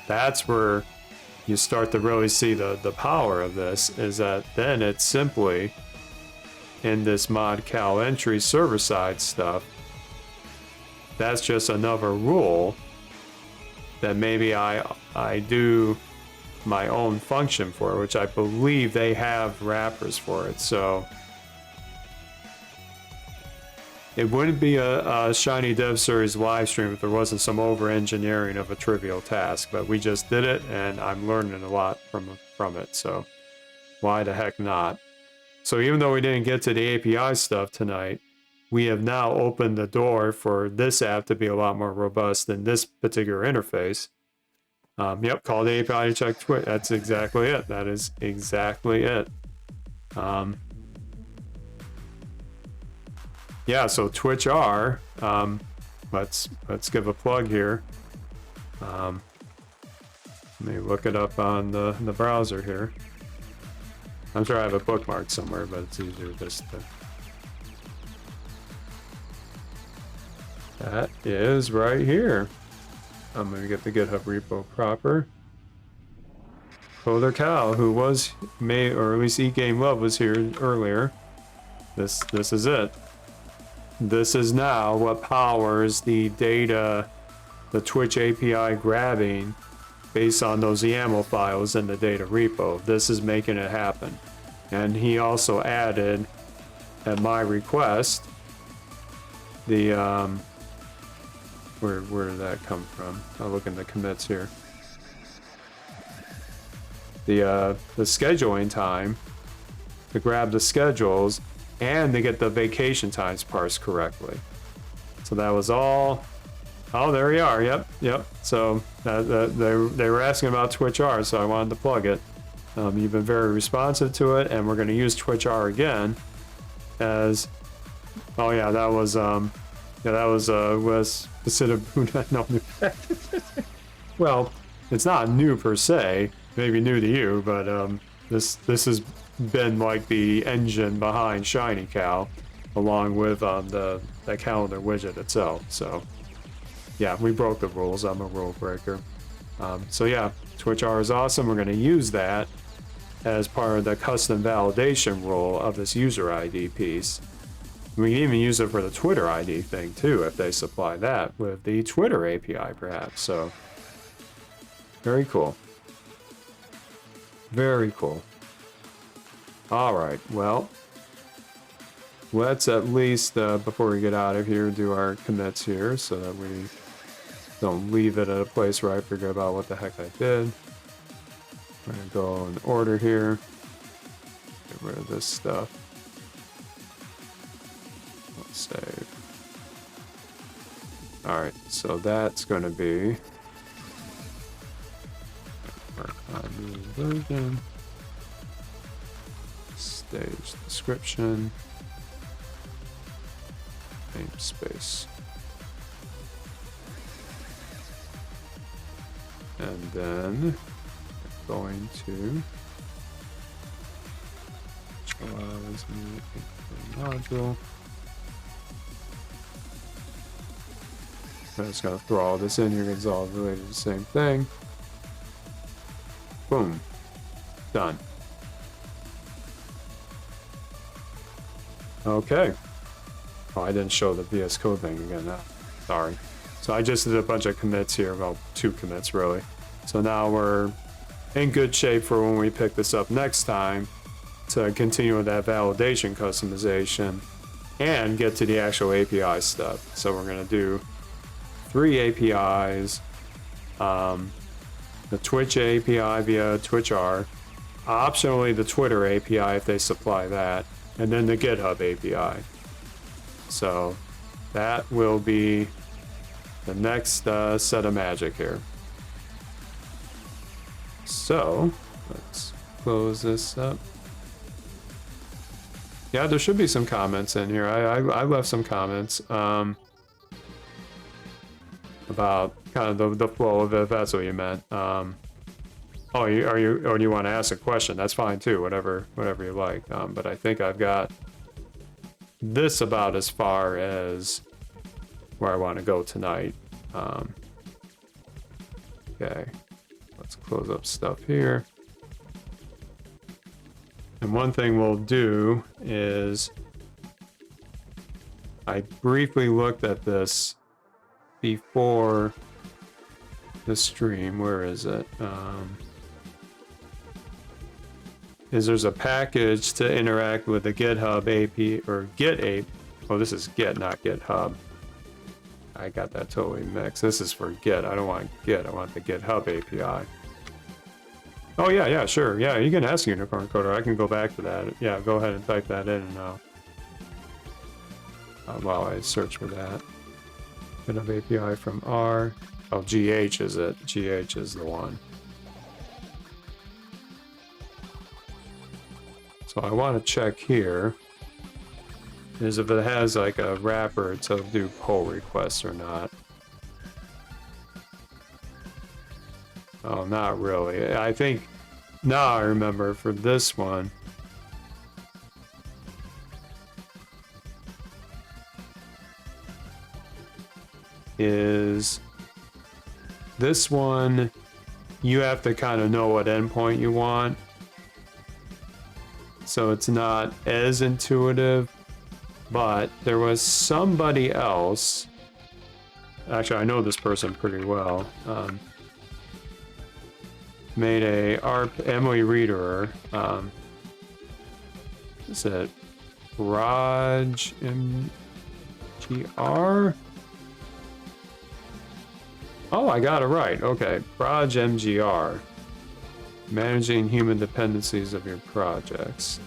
Speaker 1: That's where you start to really see the power of this, is that then it's simply in this modcal entry server-side stuff. That's just another rule that maybe I do my own function for, which I believe they have wrappers for it. So it wouldn't be a Shiny Dev Series live stream if there wasn't some over-engineering of a trivial task, but we just did it and I'm learning a lot from it, so why the heck not? So even though we didn't get to the API stuff tonight, we have now opened the door for this app to be a lot more robust than this particular interface. Yep, call the API to check Twitch. That's exactly it. That is exactly it. Yeah, so Twitch R. Let's give a plug here. Let me look it up on the browser here. I'm sure I have a bookmark somewhere, but it's easier just to... That is right here. I'm going to get the GitHub repo proper. CoderCal, who was, or at least eGameLove was here earlier. This is it. This is now what powers the data, the Twitch API grabbing based on those YAML files in the data repo. This is making it happen. And he also added, at my request, the where did that come from? I'll look in the commits here. The scheduling time to grab the schedules and to get the vacation times parsed correctly. So that was all. Oh, there we are. Yep. So they were asking about Twitch R, so I wanted to plug it. You've been very responsive to it, and we're going to use Twitch R again as. Oh yeah, that was was no, well, it's not new per se, maybe new to you, but this has been like the engine behind shinycal, along with the calendar widget itself. So yeah, we broke the rules. I'm a rule breaker. So yeah, Twitch R is awesome. We're going to use that as part of the custom validation rule of this user ID piece. We can even use it for the Twitter ID thing too, if they supply that with the Twitter API perhaps. So very cool. Very cool. All right, well, let's at least, before we get out of here, do our commits here so that we don't leave it at a place where I forget about what the heck I did. We're gonna go in order here. Get rid of this stuff. Let's save. All right, so that's gonna be new version. Stage description. Namespace. And then we're going to initialize new module. I'm just going to throw all this in here because it's all related to the same thing. Boom. Done. Okay. Oh, I didn't show the VS Code thing again. Sorry. So I just did a bunch of commits here, well, 2 commits really. So now we're in good shape for when we pick this up next time to continue with that validation customization and get to the actual API stuff. So we're going to do 3 APIs, the Twitch API via Twitch R, optionally the Twitter API if they supply that, and then the GitHub API. So that will be the next set of magic here. So let's close this up. Yeah, there should be some comments in here. I left some comments about kind of the flow of it, if that's what you meant. Oh, or do you want to ask a question? That's fine too. Whatever you like. But I think I've got this about as far as where I want to go tonight. Okay, let's close up stuff here. And one thing we'll do is I briefly looked at this before the stream. Where is it? There's a package to interact with the GitHub AP or Git AP. Oh, this is Git, not GitHub. I got that totally mixed. This is for Git. I don't want Git. I want the GitHub API. Oh yeah, sure. Yeah, you can ask Unicorn Coder. I can go back to that. Yeah, go ahead and type that in and while I search for that. GitHub API from R. Oh, GH is it? GH is the one. So I want to check here is if it has like a wrapper to do pull requests or not. Oh, not really. I think now I remember for this one. Is this one you have to kind of know what endpoint you want. So it's not as intuitive, but there was somebody else. Actually, I know this person pretty well. Made a ARP Emily Reader. Is it Raj GR. Oh, I got it right. Okay, Proj MGR. Managing human dependencies of your projects.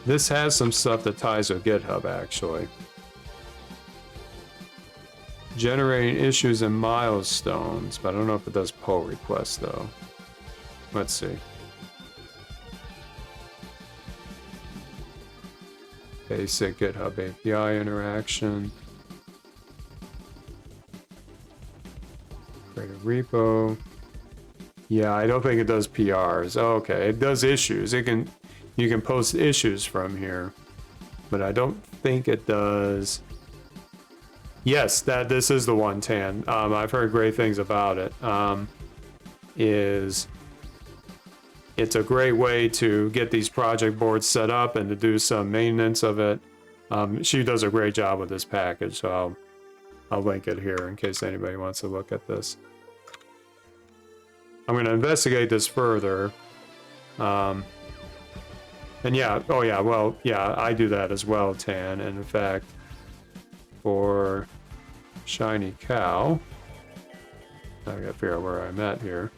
Speaker 1: This has some stuff that ties with GitHub, actually. Generating issues and milestones, but I don't know if it does pull requests, though. Let's see. Basic GitHub API interaction. Create a repo. Yeah, I don't think it does PRs. Oh, okay, it does issues. You can post issues from here, but I don't think it does. Yes, this is the one, Tan. I've heard great things about it. It's a great way to get these project boards set up and to do some maintenance of it. She does a great job with this package, so I'll link it here in case anybody wants to look at this. I'm going to investigate this further. And yeah, oh yeah, well, yeah, I do that as well, Tan. And in fact, for shinycal, I gotta figure out where I'm at here.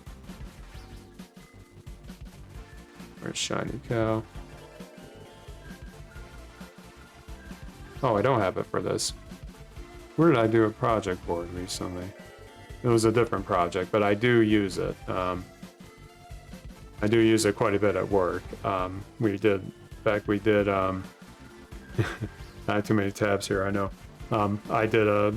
Speaker 1: Where's shinycal? Oh, I don't have it for this. Where did I do a project board recently? It was a different project, but I do use it. I do use it quite a bit at work. We did, in fact, we did, I have too many tabs here, I know. I did a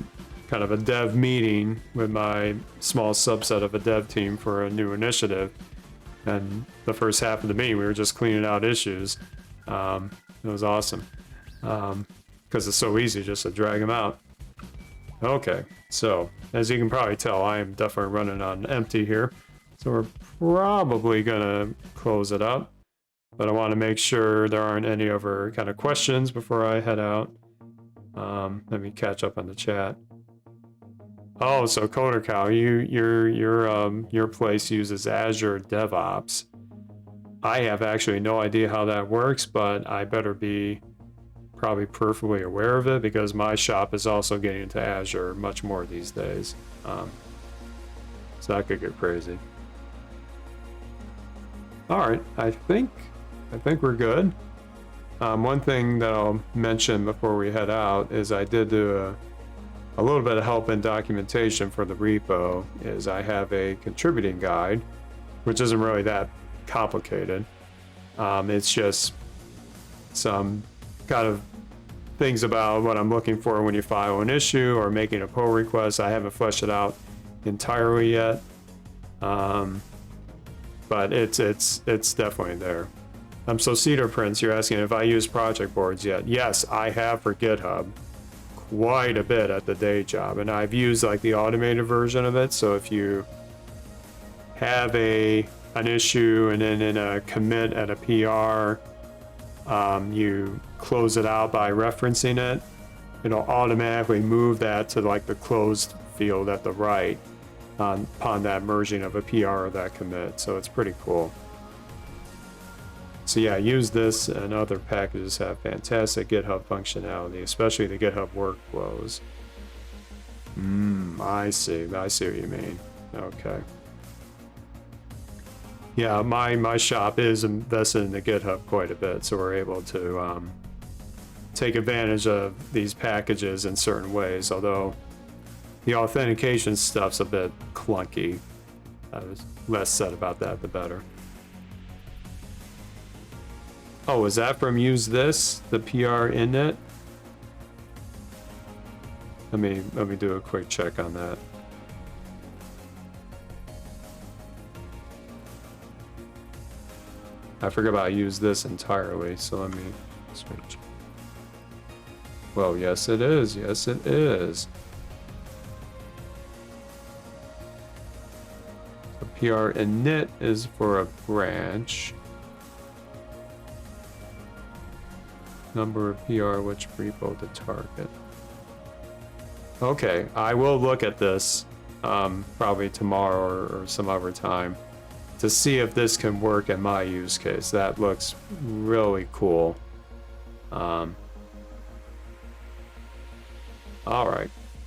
Speaker 1: kind of a dev meeting with my small subset of a dev team for a new initiative. And the first half of the meeting, we were just cleaning out issues. It was awesome. Because it's so easy just to drag them out. Okay, so as you can probably tell, I am definitely running on empty here. So we're probably gonna close it up, but I want to make sure there aren't any other kind of questions before I head out. Let me catch up on the chat. Oh, so CoderCal, your place uses Azure DevOps. I have actually no idea how that works, but I better be probably peripherally aware of it because my shop is also getting into Azure much more these days. So that could get crazy. All right, I think we're good. One thing that I'll mention before we head out is I did do a little bit of help in documentation for the repo. Is I have a contributing guide, which isn't really that complicated. It's just some kind of things about what I'm looking for when you file an issue or making a pull request. I haven't fleshed it out entirely yet, but it's definitely there. So Cedar Prince, you're asking if I use project boards yet. Yes, I have for GitHub quite a bit at the day job, and I've used like the automated version of it. So if you have an issue and then in a commit at a PR, you close it out by referencing it, it'll automatically move that to like the closed field at the right upon that merging of a PR or that commit. So it's pretty cool. So yeah, use this, and other packages have fantastic GitHub functionality, especially the GitHub workflows. I see what you mean. Okay. Yeah, my shop is invested in the GitHub quite a bit, so we're able to take advantage of these packages in certain ways, although the authentication stuff's a bit clunky. Less said about that, the better. Oh, is that from use this, the PR init? Let me do a quick check on that. I forgot about use this entirely, so let me switch. Well, yes it is. Yes it is. The PR init is for a branch. Number of PR, which repo to target. Okay, I will look at this probably tomorrow or some other time to see if this can work in my use case. That looks really cool.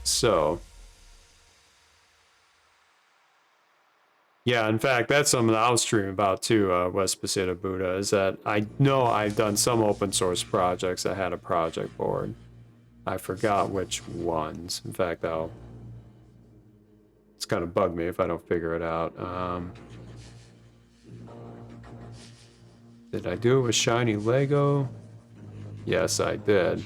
Speaker 1: So, yeah, in fact, that's something I'll stream about too, West Pasita Buddha, is that I know I've done some open source projects that had a project board. I forgot which ones. In fact, it's kind of bugged me if I don't figure it out. Did I do it with Shiny Lego? Yes, I did.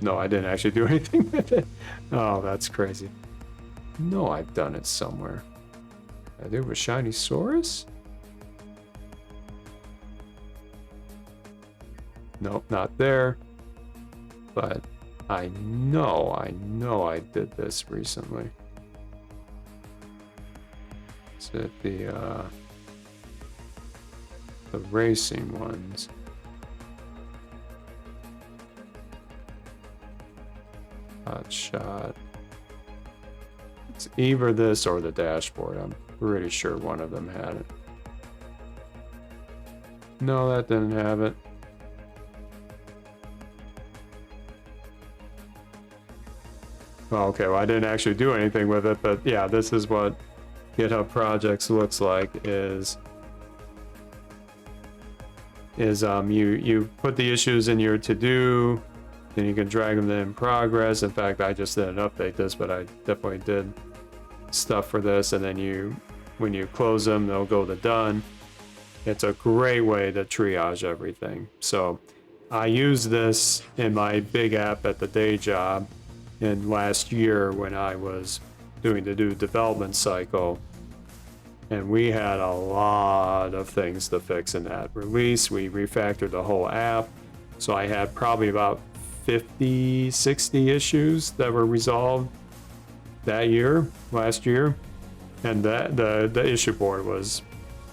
Speaker 1: No, I didn't actually do anything with it. Oh, that's crazy. No, I've done it somewhere. Did I do it with Shiny Saurus? Nope, not there. But I know I did this recently. Is it the racing ones? Hot shot. It's either this or the dashboard. I'm pretty sure one of them had it. No, that didn't have it. Oh, okay, well, I didn't actually do anything with it, but yeah, this is what GitHub Projects looks like. Is you put the issues in your to-do, then you can drag them in progress. In fact, I just didn't update this, but I definitely did stuff for this, and then when you close them, they'll go to done. It's a great way to triage everything. So I used this in my big app at the day job in last year when I was doing the development cycle, and we had a lot of things to fix in that release. We refactored the whole app, so I had probably about 50-60 issues that were resolved last year, and the issue board was,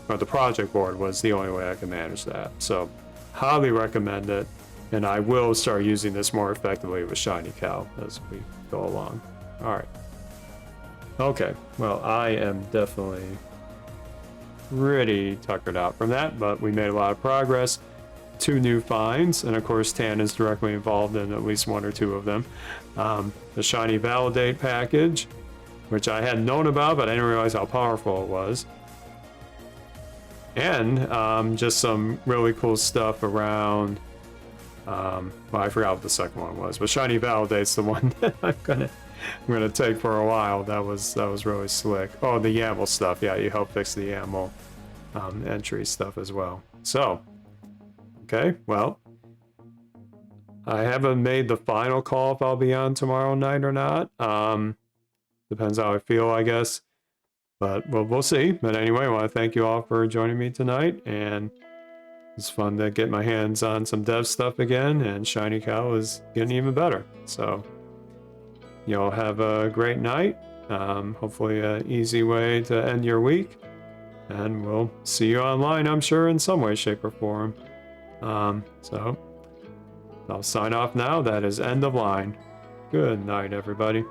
Speaker 1: or the project board was the only way I could manage that. So highly recommend it, and I will start using this more effectively with shinycal as we go along. All right. Okay, well, I am definitely pretty tuckered out from that, but we made a lot of progress. 2 new finds, and of course Tan is directly involved in at least 1 or 2 of them. The shinyvalidate package, which I hadn't known about, but I didn't realize how powerful it was. And just some really cool stuff around, well, I forgot what the second one was, but shinyvalidate's the one that I'm gonna take for a while. That was really slick. Oh, the YAML stuff, yeah, you help fix the YAML entry stuff as well. So, okay, well, I haven't made the final call if I'll be on tomorrow night or not. Depends how I feel, I guess. But we'll see. But anyway, I want to thank you all for joining me tonight, and it's fun to get my hands on some dev stuff again, and shinycal is getting even better. So you all have a great night. Hopefully an easy way to end your week, and we'll see you online, I'm sure, in some way, shape, or form. So I'll sign off now. That is end of line. Good night, everybody.